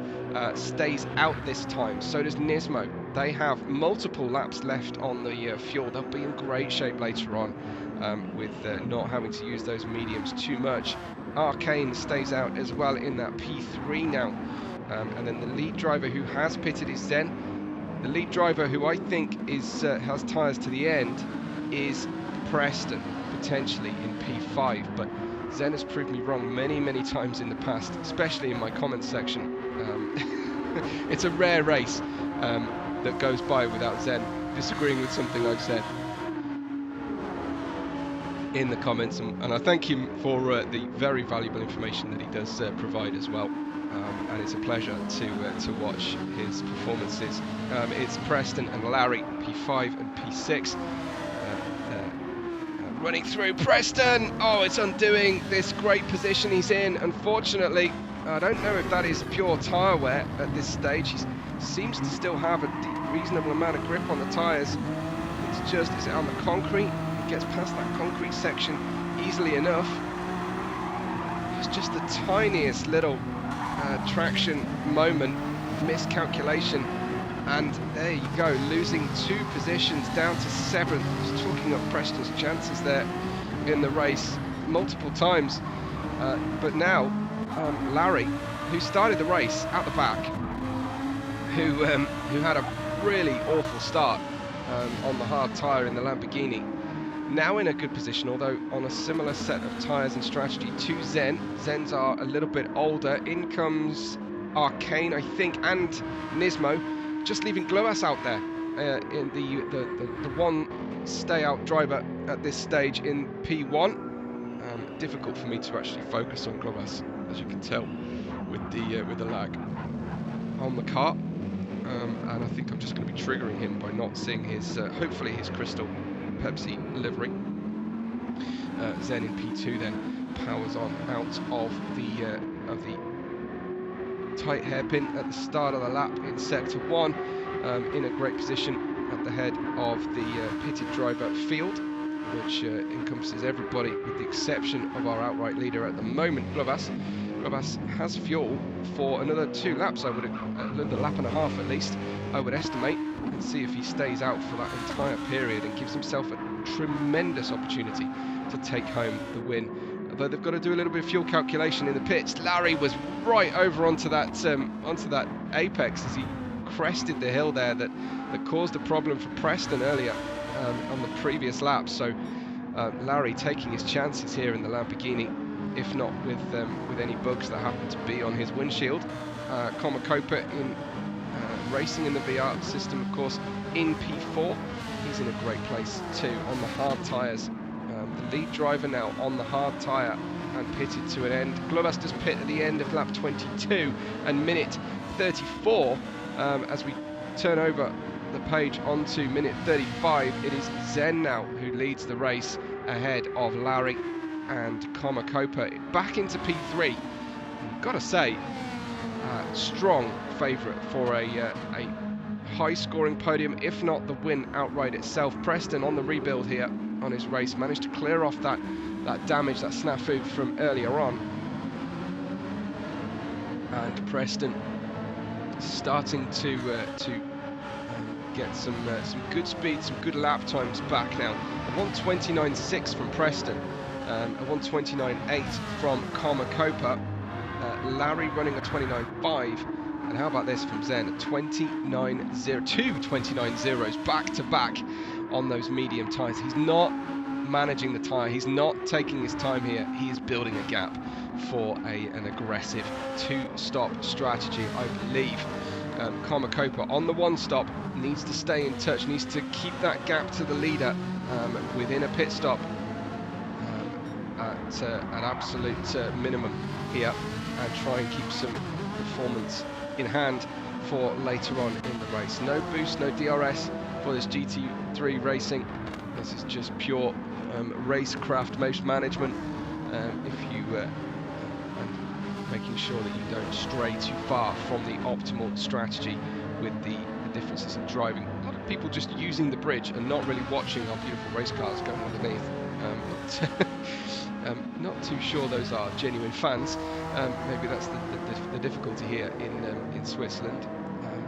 stays out this time. So does Nismo. They have multiple laps left on the fuel. They'll be in great shape later on with not having to use those mediums too much. Arcane stays out as well in that P3 now. And then the lead driver who has pitted is Zen. The lead driver who I think has tyres to the end is Preston, potentially in P5, but Zen has proved me wrong many times in the past, especially in my comments section. It's a rare race that goes by without Zen disagreeing with something I've said in the comments, and I thank him for the very valuable information that he does provide as well. And it's a pleasure to watch his performances. It's Preston and Larry, P5 and P6. Running through Preston. Oh, it's undoing this great position he's in. Unfortunately, I don't know if that is pure tyre wear at this stage. He seems to still have a reasonable amount of grip on the tyres. It's just, is it on the concrete? It gets past that concrete section easily enough. It's just the tiniest little traction moment, miscalculation, and there you go, losing 2 positions down to 7th. Just talking up Preston's chances there in the race multiple times, but now Larry, who started the race at the back, who had a really awful start on the hard tyre in the Lamborghini, now in a good position, although on a similar set of tyres and strategy to Zen. Zen's are a little bit older. In comes Arcane, I think, and Nismo, just leaving Gloas out there in the one stay-out driver at this stage in P1. Difficult for me to actually focus on Gloas, as you can tell, with the lag on the car. And I think I'm just going to be triggering him by not seeing his, hopefully his crystal Pepsi livery. Zen in P2 then powers on out of the tight hairpin at the start of the lap in sector 1, in a great position at the head of the pitted driver field, which encompasses everybody with the exception of our outright leader at the moment, Glovas. Glovas has fuel for another 2 laps, another lap and a half at least, I would estimate, and see if he stays out for that entire period and gives himself a tremendous opportunity to take home the win although they've got to do a little bit of fuel calculation in the pits. Larry was right over onto that apex as he crested the hill there that caused a problem for Preston earlier on the previous lap. So Larry taking his chances here in the Lamborghini, if not with any bugs that happen to be on his windshield. Comacopa in racing in the VR system, of course, in P4. He's in a great place too on the hard tyres. The lead driver now on the hard tyre and pitted to an end. Glovas does pit at the end of lap 22 and minute 34. As we turn over the page onto minute 35, it is Zen now who leads the race ahead of Larry and Comacopa back into P3. You've got to say, strong favourite for a high-scoring podium, if not the win outright itself. Preston on the rebuild here on his race managed to clear off that damage, that snafu from earlier on, and Preston starting to get some good speed, some good lap times back now. A 1:29.6 from Preston, a 1:29.8 from Comacopa. Larry running a 29.5, and how about this from Zen, a 29.0, two 29.0s back to back on those medium tyres. He's not managing the tyre, he's not taking his time here, he is building a gap for an aggressive two-stop strategy, I believe. Comacopa on the one stop needs to stay in touch, needs to keep that gap to the leader within a pit stop at an absolute minimum here, and try and keep some performance in hand for later on in the race. No boost, no DRS for this GT3 racing. This is just pure racecraft motion management. If you and making sure that you don't stray too far from the optimal strategy with the differences in driving. A lot of people just using the bridge and not really watching our beautiful race cars going underneath. Not too sure those are genuine fans. Maybe that's the difficulty here in Switzerland.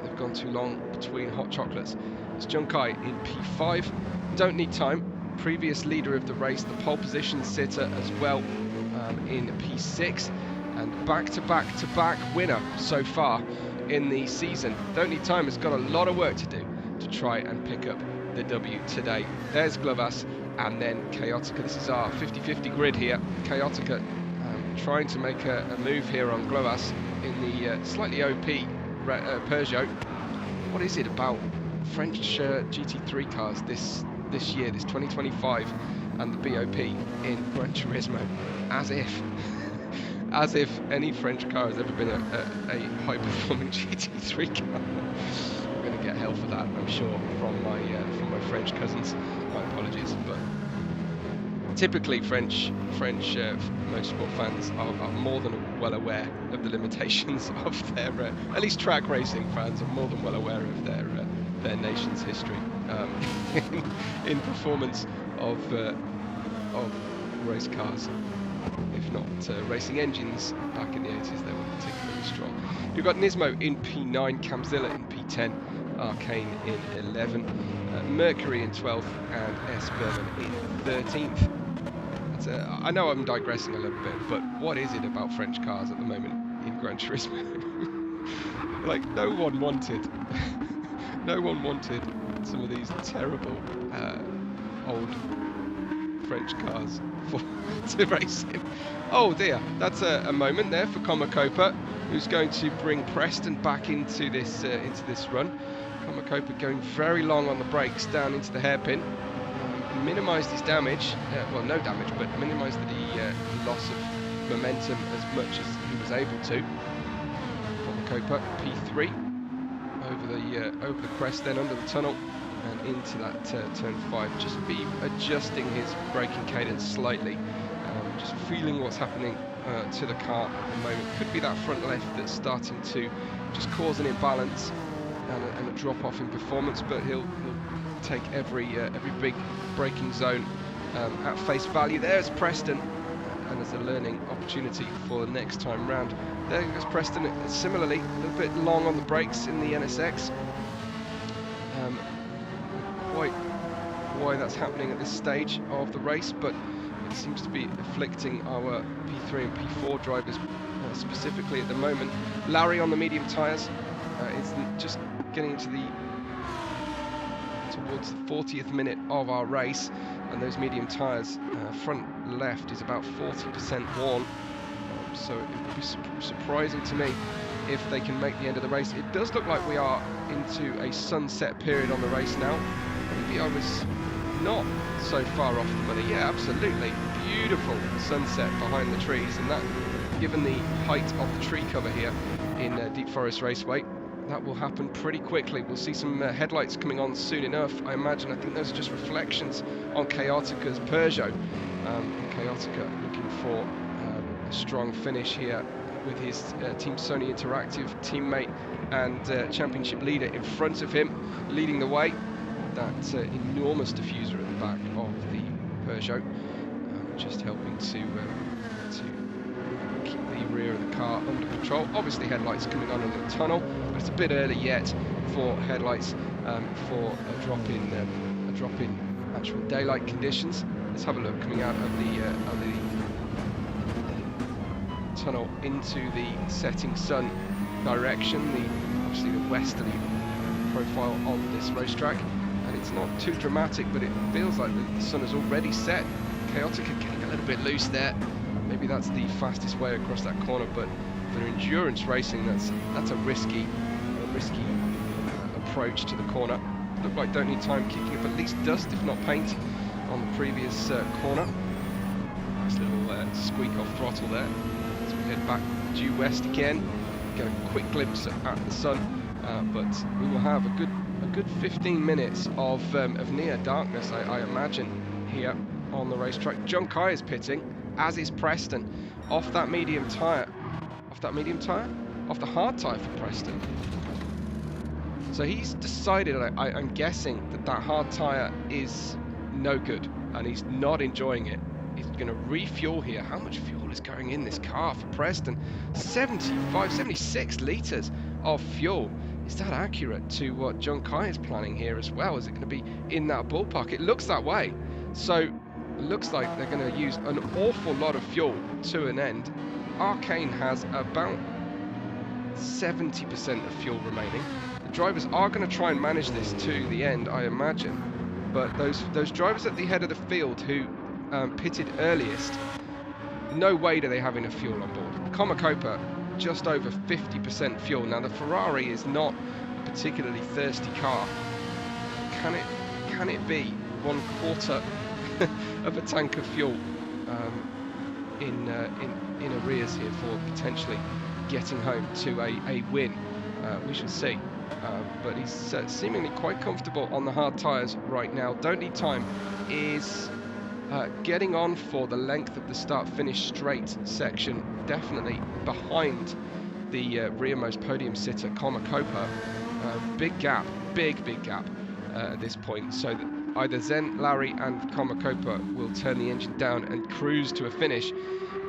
They've gone too long between hot chocolates. It's Junkai in P5. Don't need time. Previous leader of the race, the pole position sitter as well, in P6, and back-to-back winner so far in the season. Don't need time has got a lot of work to do to try and pick up the W today. There's Glovas, and then Chaotica. This is our 50-50 grid here. Chaotica trying to make a move here on Glovas in the slightly OP Peugeot. What is it about French GT3 cars this year, this 2025, and the BOP in Gran Turismo? As if any French car has ever been a high-performing GT3 car. I'm going to get hell for that, I'm sure, from my French cousins. My apologies, but typically French motorsport fans are more than well aware of the limitations of their, at least track racing fans are more than well aware of their nation's history in performance of race cars. If not racing engines, back in the 80s they were particularly strong. You've got Nismo in P9, Camzilla in P10, Arcane in 11, Mercury in 12th, and S. Berman in 13th. I know I'm digressing a little bit, but what is it about French cars at the moment in Gran Turismo? Like, no one wanted some of these terrible old French cars to race in. Oh dear, that's a moment there for Comacopa, who's going to bring Preston back into this run. Comacopa going very long on the brakes down into the hairpin. Minimised his damage, well, no damage, but minimised the loss of momentum as much as he was able to. Comacopa P3 over the crest, then under the tunnel and into that turn 5. Just be adjusting his braking cadence slightly, just feeling what's happening to the car at the moment. Could be that front left that's starting to just cause an imbalance and a drop off in performance, but he'll take every big braking zone at face value. There's Preston, and as a learning opportunity for the next time round. There goes Preston, similarly a little bit long on the brakes in the NSX. Quite why that's happening at this stage of the race, but It seems to be afflicting our P3 and P4 drivers specifically at the moment. Larry on the medium tyres is just getting towards the 40th minute of our race, and those medium tyres, front left is about 40% worn. So it would be surprising to me if they can make the end of the race. It does look like we are into a sunset period on the race now. Maybe I was not so far off the money. Yeah, absolutely. Beautiful sunset behind the trees, and that, given the height of the tree cover here in Deep Forest Raceway, that will happen pretty quickly. We'll see some headlights coming on soon enough, I imagine. I think those are just reflections on Chaotica's Peugeot. Chaotica looking for a strong finish here with his Team Sony Interactive teammate and championship leader in front of him, leading the way. That enormous diffuser at the back of the Peugeot, just helping to keep the rear of the car under control. Obviously headlights coming on in the tunnel, but it's a bit early yet for headlights for a drop in actual daylight conditions. Let's have a look coming out of the tunnel into the setting sun direction. Obviously the westerly profile on this racetrack, and it's not too dramatic, but it feels like the sun has already set. Chaotica getting a little bit loose there. Maybe that's the fastest way across that corner, but for endurance racing, that's a risky approach to the corner. Look like don't need time, kicking up at least dust, if not paint, on the previous corner. Nice little squeak off throttle there. As we head back due west again, get a quick glimpse at the sun, but we will have a good 15 minutes of near darkness, I imagine, here on the racetrack. John Kai is pitting, as is Preston, off that medium tyre. Off the hard tyre for Preston. So he's decided, I'm guessing, that hard tyre is no good, and he's not enjoying it. He's going to refuel here. How much fuel is going in this car for Preston? 76 litres of fuel. Is that accurate to what John Kai is planning here as well? Is it going to be in that ballpark? It looks that way. So it looks like they're going to use an awful lot of fuel to an end. Arcane has about 70% of fuel remaining. The drivers are going to try and manage this to the end, I imagine. But those drivers at the head of the field who pitted earliest, no way do they have enough fuel on board. Comacopa, just over 50% fuel. Now the Ferrari is not a particularly thirsty car. Can it be 1/4 of a tank of fuel in arrears here for potentially getting home to a win? We shall see. But he's seemingly quite comfortable on the hard tyres right now. Don't need time is getting on for the length of the start-finish straight section, definitely behind the rearmost podium sitter, Comacopa. Big gap at this point, so that either Zen, Larry and Comacopa will turn the engine down and cruise to a finish.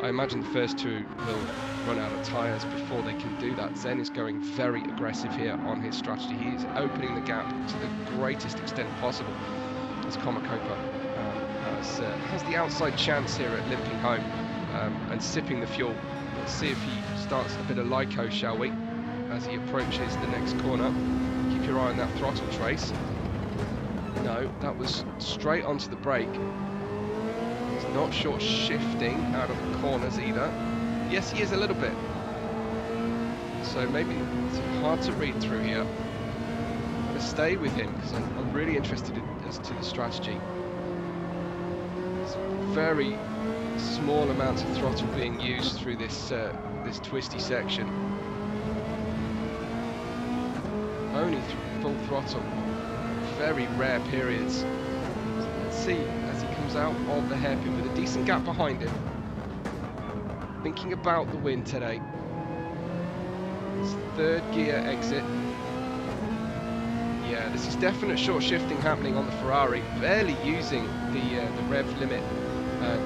I imagine the first two will run out of tyres before they can do that. Zen is going very aggressive here on his strategy. He is opening the gap to the greatest extent possible, as Comacopa has the outside chance here at limping home and sipping the fuel. Let's see if he starts a bit of Lyco, shall we, as he approaches the next corner. Keep your eye on that throttle trace. No, that was straight onto the brake. He's not short shifting out of the corners either. Yes, he is a little bit. So maybe it's hard to read through here. I'm going to stay with him because I'm really interested as to the strategy. There's very small amounts of throttle being used through this this twisty section. Only full throttle. Very rare periods. Let's see as he comes out of the hairpin with a decent gap behind him. Thinking about the win today. His third gear exit. Yeah, this is definite short shifting happening on the Ferrari. Barely using the rev limit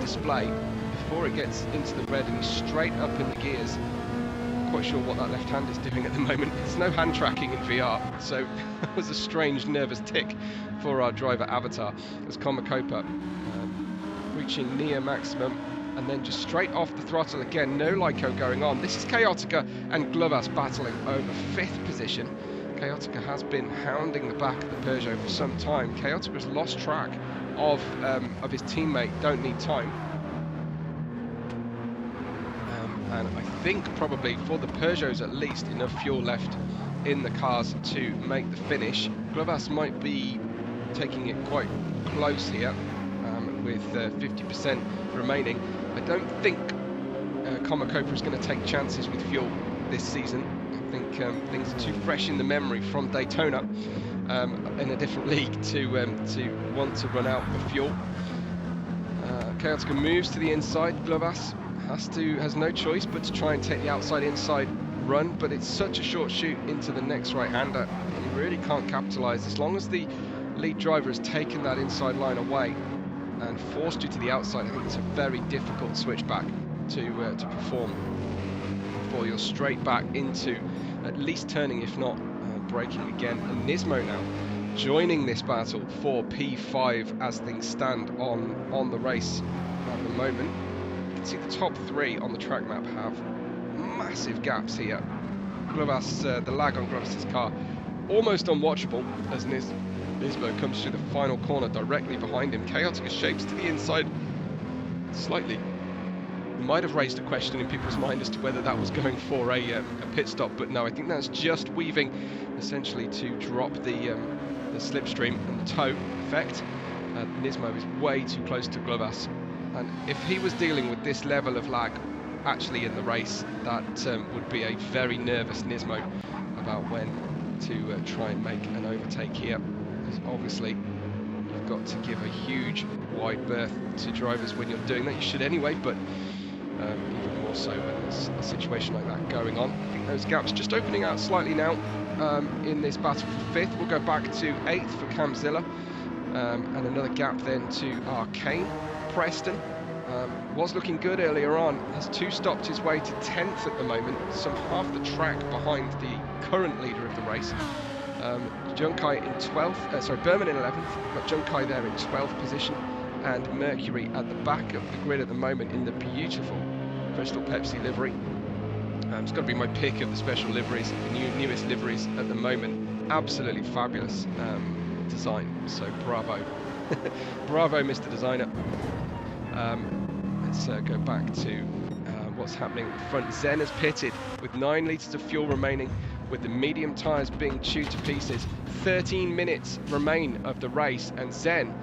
display before it gets into the red, and he's straight up in the gears. Quite sure what that left hand is doing at the moment. There's no hand tracking in VR, so that was a strange nervous tick for our driver avatar as Comacopa reaching near maximum, and then just straight off the throttle again. No Lyco going on. This is Gautier and Glovas battling over 5th position. Gautier has been hounding the back of the Peugeot for some time. Gautier has lost track of his teammate, Don't Need Time. And I think probably for the Peugeots at least, enough fuel left in the cars to make the finish. Glovas might be taking it quite close here, with 50% remaining. I don't think Comacopa is going to take chances with fuel this season. I think things are too fresh in the memory from Daytona in a different league to want to run out of fuel. Gautier moves to the inside. Glovas has no choice but to try and take the outside-inside run, but it's such a short shoot into the next right-hander. You really can't capitalise. As long as the lead driver has taken that inside line away and forced you to the outside, I think it's a very difficult switch back to perform before you're straight back into at least turning, if not braking again. And Nismo now joining this battle for P5 as things stand on the race at the moment. You can see the top 3 on the track map have massive gaps here. Glovas, the lag on Glovas' car almost unwatchable as Nismo comes through the final corner directly behind him. Gautier shapes to the inside slightly. Might have raised a question in people's mind as to whether that was going for a pit stop, but no, I think that's just weaving essentially to drop the slipstream and the tow effect. Nismo is way too close to Glovas, and if he was dealing with this level of lag actually in the race, that would be a very nervous Nismo about when to try and make an overtake here, because obviously you've got to give a huge wide berth to drivers when you're doing that. You should anyway, but even more so when there's a situation like that going on. I think those gaps just opening out slightly now in this battle for 5th. We'll go back to 8th for Camzilla, and another gap then to Arcane. Preston was looking good earlier on, has 2-stopped his way to 10th at the moment, some half the track behind the current leader of the race. Junkai in 12th, Berman in 11th, got Junkai there in 12th position, and Mercury at the back of the grid at the moment in the beautiful Crystal Pepsi livery. It's got to be my pick of the special liveries, the newest liveries at the moment. Absolutely fabulous design, so bravo. Bravo, Mr. Designer. Let's go back to what's happening at the front. Zen has pitted with 9 litres of fuel remaining, with the medium tyres being chewed to pieces. 13 minutes remain of the race, and Zen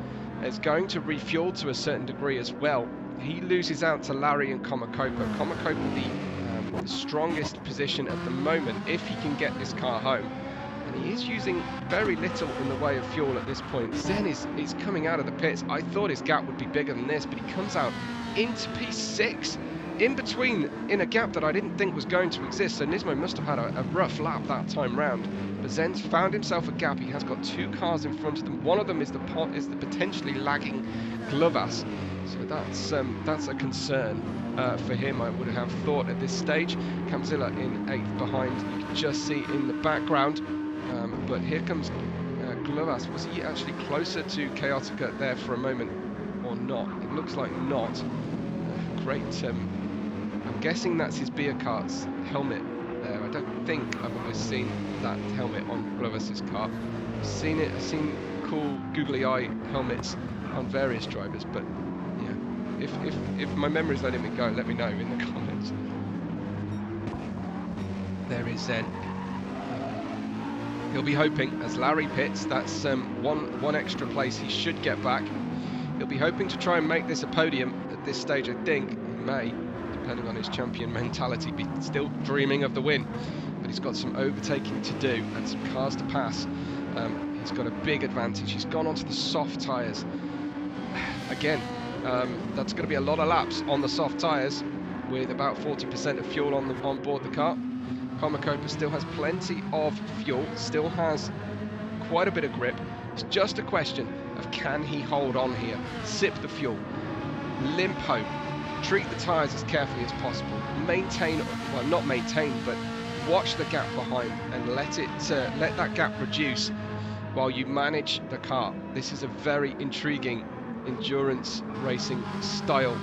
is going to refuel to a certain degree as well. He loses out to Larry and Comacopa. Comacopa the strongest position at the moment if he can get this car home, and he is using very little in the way of fuel at this point. Zen is coming out of the pits. I thought his gap would be bigger than this, but he comes out into P6 in between, in a gap that I didn't think was going to exist. So Nismo must have had a rough lap that time round, but Zen's found himself a gap. He has got 2 cars in front of them. One of them is the potentially lagging Glovas, so that's a concern for him, I would have thought at this stage. Camzilla in 8th behind, you can just see in the background, but here comes Glovas. Was he actually closer to Gautier there for a moment or not? It looks like not. Great, I'm guessing that's his beer cart's helmet there. I don't think I've ever seen that helmet on Glovas' car. I've seen cool googly eye helmets on various drivers, but yeah, if my memory's letting me go, let me know in the comments. There is Zen. He'll be hoping, as Larry pits, that's one extra place he should get back. He'll be hoping to try and make this a podium at this stage. I think he may, depending on his champion mentality, be still dreaming of the win, but he's got some overtaking to do and some cars to pass. He's got a big advantage. He's gone onto the soft tyres again. That's going to be a lot of laps on the soft tyres with about 40% of fuel on board the car. Comacopa still has plenty of fuel, still has quite a bit of grip. It's just a question of, can he hold on here, sip the fuel, limp home, treat the tyres as carefully as possible, maintain, well, not maintain, but watch the gap behind and let that gap reduce while you manage the car. This is a very intriguing endurance racing style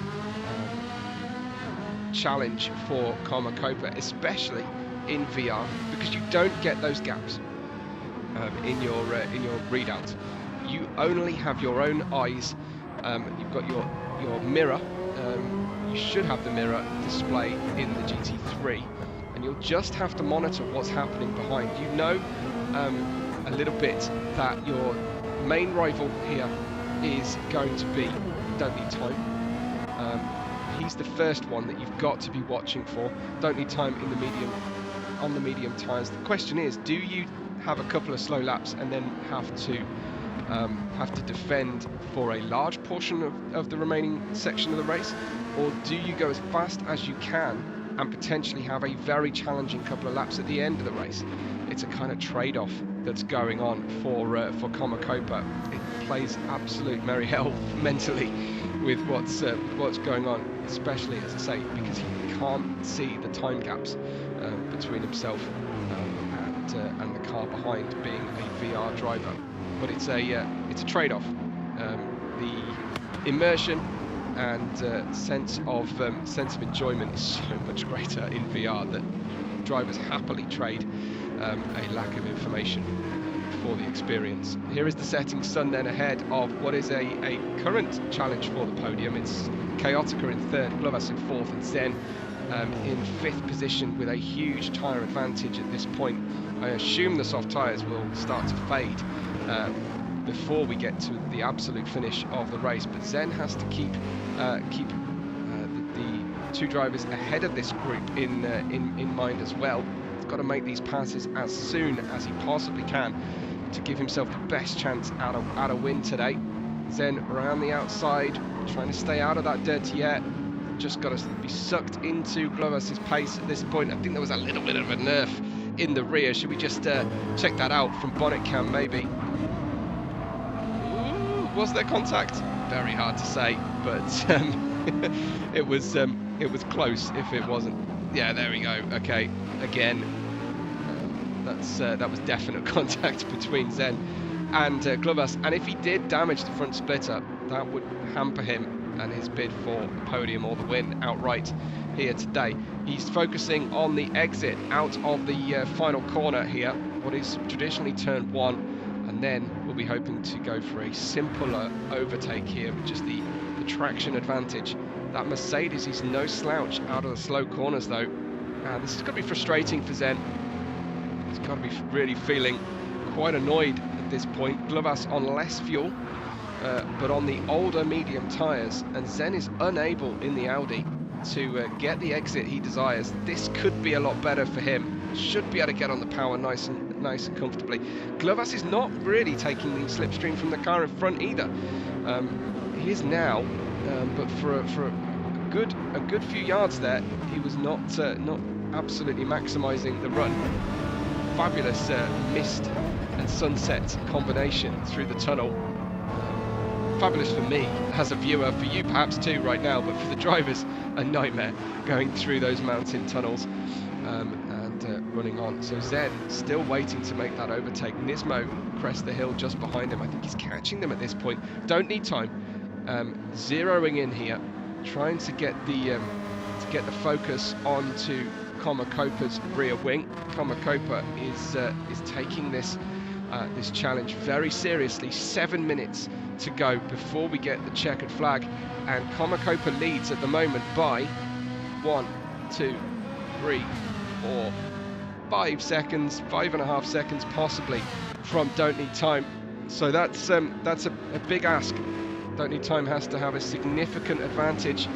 challenge for Copa, especially in VR, because you don't get those gaps in your readout. You only have your own eyes. You've got your mirror. You should have the mirror display in the GT3, and you'll just have to monitor what's happening behind. You know a little bit that your main rival here is going to be Don't Need Time. He's the first one that you've got to be watching for. Don't Need Time in the medium tyres. The question is, do you have a couple of slow laps and then have to defend for a large portion of the remaining section of the race, or do you go as fast as you can and potentially have a very challenging couple of laps at the end of the race? It's a kind of trade-off that's going on for Copa. It plays absolute merry hell mentally with what's going on, especially, as I say, because he can't see the time gaps between himself and the car behind, being a VR driver. But it's a trade-off. The immersion and sense of enjoyment is so much greater in VR that drivers happily trade a lack of information for the experience. Here is the setting sun then ahead of what is a current challenge for the podium. It's Chaotica in third, Glovas in fourth, and Zen in fifth position with a huge tyre advantage at this point. I assume the soft tyres will start to fade before we get to the absolute finish of the race, but Zen has to keep the two drivers ahead of this group in mind as well. He's got to make these passes as soon as he possibly can to give himself the best chance at a win today. Zen around the outside, trying to stay out of that dirty air. Just got to be sucked into Glovas' pace at this point. I think there was a little bit of a nerf in the rear. Should we just check that out from bonnet cam maybe? Ooh, was there contact? Very hard to say, but it was close if it wasn't. Yeah, there we go. Okay, again, that was definite contact between Zen and Glovas, and if he did damage the front splitter, that would hamper him and his bid for the podium or the win outright here today. He's focusing on the exit out of the final corner here, what is traditionally turn one, and then we'll be hoping to go for a simpler overtake here with just the traction advantage. That Mercedes is no slouch out of the slow corners though, and this is going to be frustrating for Zen. He's got to be really feeling quite annoyed at this point. Glovas on less fuel, but on the older medium tyres, and Zen is unable in the Audi to get the exit he desires. This could be a lot better for him. Should be able to get on the power nice and comfortably. Glovas is not really taking the slipstream from the car in front either. He is now, but for a good few yards there, he was not absolutely maximising the run. Fabulous mist and sunset combination through the tunnel. Fabulous for me as a viewer, for you perhaps too right now, but for the drivers, a nightmare going through those mountain tunnels and running on. So Zen still waiting to make that overtake. Nismo crest the hill just behind him. I think he's catching them at this point. Don't need time. Zeroing in here, trying to get the focus onto Copa's rear wing. Copa is taking this challenge very seriously. 7 minutes to go before we get the checkered flag, and Copa leads at the moment by 1, 2, 3, 4, 5 seconds, 5.5 seconds possibly from Don't Need Time. So that's a big ask. Don't Need Time has to have a significant advantage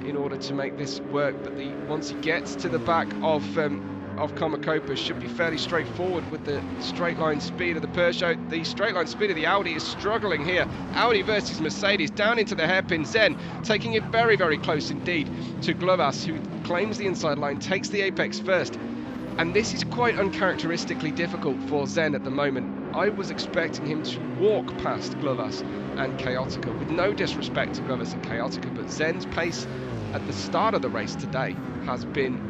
in order to make this work, but once he gets to the back of Copa, should be fairly straightforward with the straight line speed of the Peugeot. The straight line speed of the Audi is struggling here. Audi versus Mercedes, down into the hairpin. Zen taking it very, very close indeed to Glovas, who claims the inside line, takes the apex first. And this is quite uncharacteristically difficult for Zen at the moment. I was expecting him to walk past Glovas and Chaotica, with no disrespect to Glovas and Chaotica, but Zen's pace at the start of the race today has been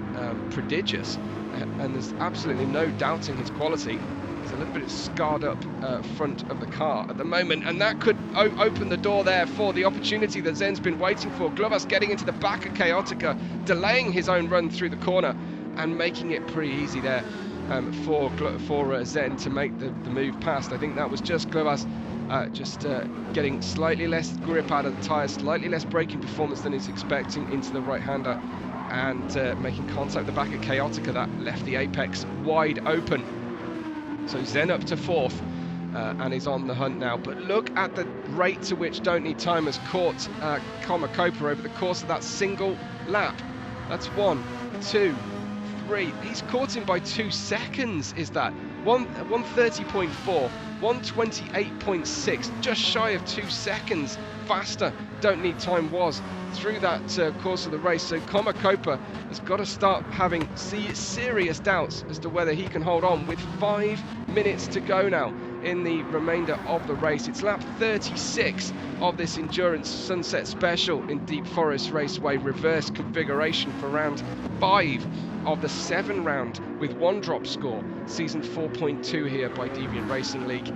prodigious, and there's absolutely no doubting his quality. There's a little bit of scarred up front of the car at the moment, and that could open the door there for the opportunity that Zen's been waiting for. Glovas getting into the back of Chaotica, delaying his own run through the corner and making it pretty easy there for Zen to make the move past. I think that was just Glovas getting slightly less grip out of the tyres, slightly less braking performance than he's expecting into the right-hander, and making contact with the back of Chaotica. That left the apex wide open. So Zen up to 4th and is on the hunt now. But look at the rate to which Don't Need Time has caught Komakopa over the course of that single lap. That's 1, 2, 3. He's caught him by 2 seconds, is that? 130.4, 128.6, just shy of 2 seconds faster Don't Need Time was through that course of the race. So Komakopa has got to start having serious doubts as to whether he can hold on with 5 minutes to go now in the remainder of the race. It's lap 36 of this Endurance Sunset Special in Deep Forest Raceway reverse configuration for round 5 of the 7 round with 1 drop score, season 4.2 here by Deviant Racing League.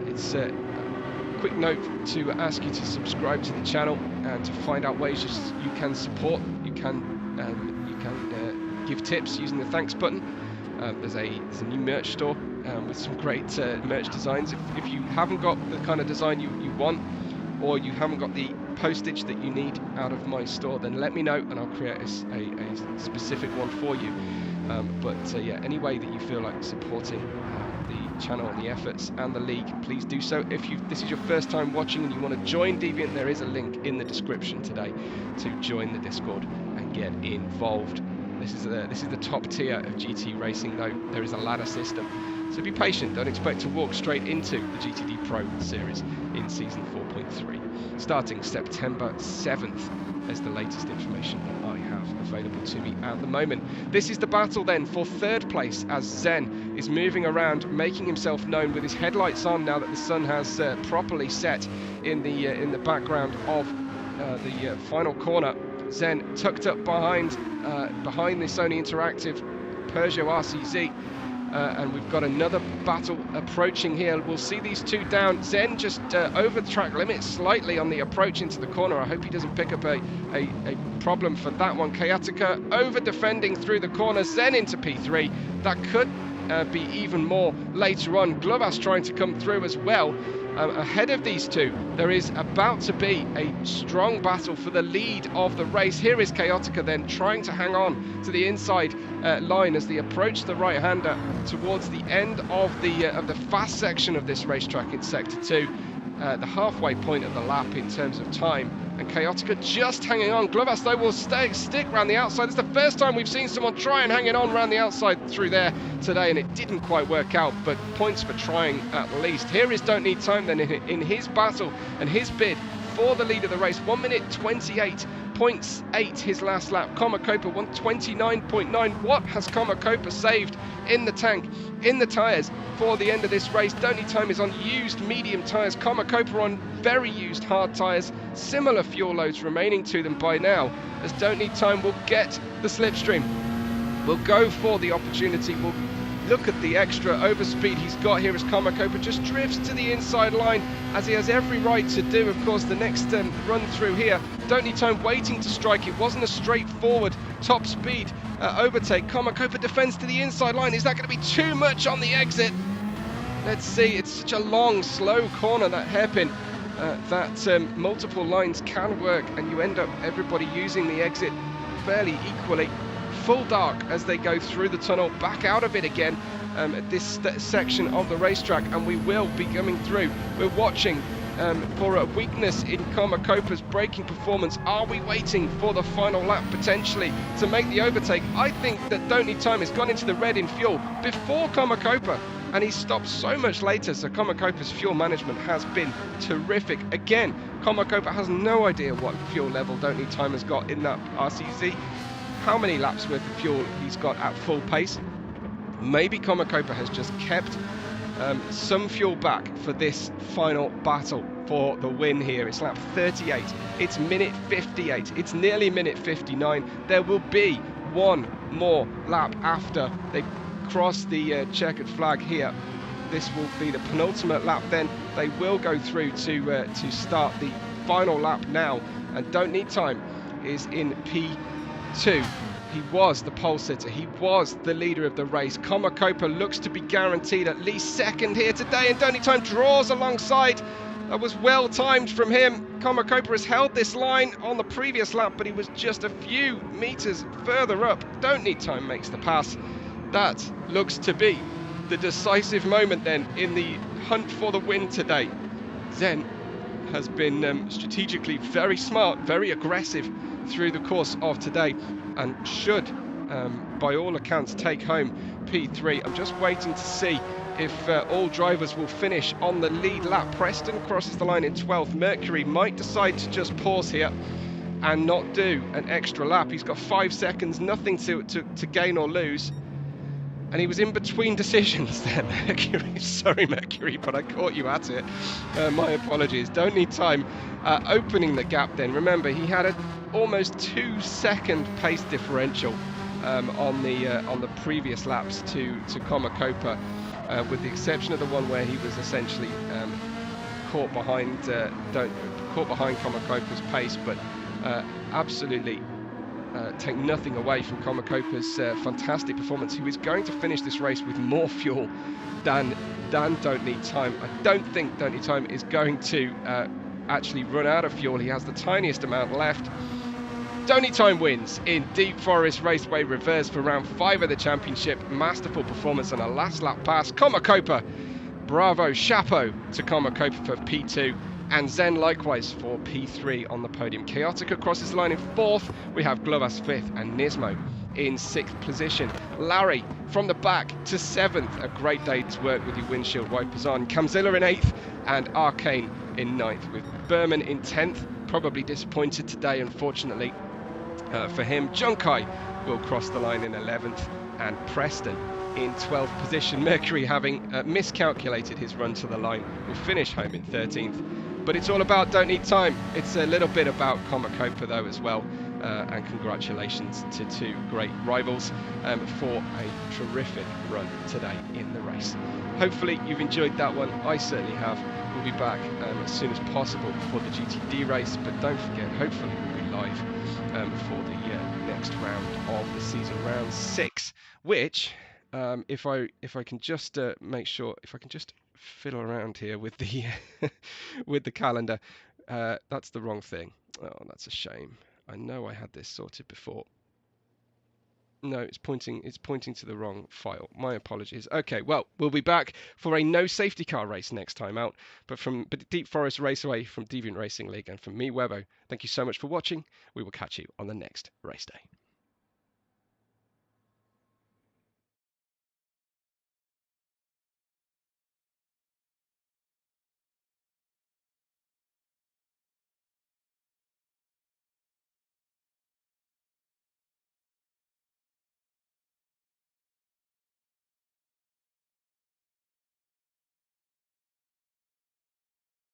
It's a quick note to ask you to subscribe to the channel and to find out ways you can support. You can give tips using the thanks button. There's a new merch store with some great merch designs. If you haven't got the kind of design you want, or you haven't got the postage that you need out of my store, then let me know and I'll create a specific one for you. Yeah, any way that you feel like supporting the channel and the efforts and the league, please do so. If this is your first time watching and you want to join Deviant, there is a link in the description today to join the Discord and get involved. This is the top tier of GT racing, though. There is a ladder system, so be patient. Don't expect to walk straight into the GTDPRO series in season 4.3. Starting September 7th is the latest information that I have available to me at the moment. This is the battle then for 3rd place, as Zen is moving around, making himself known with his headlights on now that the sun has properly set in the background of the final corner. Zen tucked up behind the Sony Interactive Peugeot RCZ, and we've got another battle approaching here. We'll see these two down. Zen just over the track limit slightly on the approach into the corner. I hope he doesn't pick up a problem for that one. Chaotica over defending through the corner. Zen into P3. That could be even more later on. Glovas trying to come through as well. Ahead of these two, there is about to be a strong battle for the lead of the race. Here is Chaotica then trying to hang on to the inside line as they approach the right-hander towards the end of the fast section of this racetrack in Sector 2, the halfway point of the lap in terms of time. And Chaotica just hanging on. Glovas, though, will stick around the outside. It's the first time we've seen someone try and hang it on around the outside through there today, and it didn't quite work out, but points for trying at least. Here is Don't Need Time then in his battle and his bid for the lead of the race. 1 minute 28.8 his last lap. Komakopa 129.9. What has Komakopa saved in the tank, in the tyres for the end of this race? Don't Need Time is on used medium tyres. Komakopa on very used hard tyres. Similar fuel loads remaining to them by now, as Don't Need Time will get the slipstream. We'll go for the opportunity. We'll look at the extra overspeed he's got here as Komakopa just drifts to the inside line, as he has every right to do. Of course, the next run through here, Don't Need Time waiting to strike. It wasn't a straightforward top speed overtake. Komakopa defends to the inside line. Is that going to be too much on the exit? Let's see. It's such a long, slow corner, that hairpin, that multiple lines can work, and you end up everybody using the exit fairly equally. Full dark as they go through the tunnel, back out of it again at this section of the racetrack, and we will be coming through. We're watching for a weakness in Komakopa's braking performance. Are we waiting for the final lap potentially to make the overtake? I think that Don't Need Time has gone into the red in fuel before Komakopa, and he stopped so much later, so Komakopa's fuel management has been terrific. Again, Komakopa has no idea what fuel level Don't Need Time has got in that RCZ, how many laps worth of fuel he's got at full pace. Maybe Komakopa has just kept some fuel back for this final battle for the win here. It's lap 38, it's minute 58, it's nearly minute 59. There will be one more lap after they cross the checkered flag here this will be the penultimate lap. Then they will go through to start the final lap now, and Don't Need Time is in P2. He was the pole sitter. He was the leader of the race. Commentator looks to be guaranteed at least second here today, and Don't Need Time draws alongside. That was well timed from him. Commentator has held this line on the previous lap, but he was just a few meters further up. Don't Need Time makes the pass. That looks to be the decisive moment then in the hunt for the win today. Zen has been strategically very smart, very aggressive through the course of today, and should, by all accounts, take home P3. I'm just waiting to see if all drivers will finish on the lead lap. Preston crosses the line in 12th. Mercury might decide to just pause here and not do an extra lap. He's got 5 seconds, nothing to gain or lose. And he was in between decisions there, Mercury. Sorry, Mercury, but I caught you at it. My apologies. Don't Need Time opening the gap then. Remember, he had an almost 2-second pace differential on the previous laps to Commentator, with the exception of the one where he was essentially caught behind Commentator's pace, but absolutely take nothing away from Commentator's fantastic performance. He was going to finish this race with more fuel than Don't Need Time. I don't think Don't Need Time is going to actually run out of fuel. He has the tiniest amount left. Don't Need Time wins in Deep Forest Raceway Reverse for round 5 of the championship. Masterful performance on a last lap pass. Commentator, bravo, chapeau to Commentator for P2. And Zen likewise for P3 on the podium. Chaotica crosses the line in 4th. We have Glovas 5th and Nismo in 6th position. Larry from the back to 7th. A great day's work with your windshield wipers on. Camzilla in 8th and Arcane in 9th, with Berman in 10th. Probably disappointed today, unfortunately, for him. Junkai will cross the line in 11th, and Preston in 12th position. Mercury, having miscalculated his run to the line, will finish home in 13th. But it's all about Don't Need Time. It's a little bit about Commentator though as well. And congratulations to 2 great rivals for a terrific run today in the race. Hopefully you've enjoyed that one. I certainly have. We'll be back as soon as possible for the GTD race, but don't forget, hopefully we'll be live for the next round of the season, round 6, which if I can just make sure, if I can just fiddle around here with the with the calendar. That's the wrong thing. Oh, that's a shame. I know I had this sorted before. No, it's pointing to the wrong file. My apologies. Okay, well, we'll be back for a no safety car race next time out, but from Deep Forest Raceway from Deviant Racing League, and from me, Webbo. Thank you so much for watching. We will catch you on the next race day.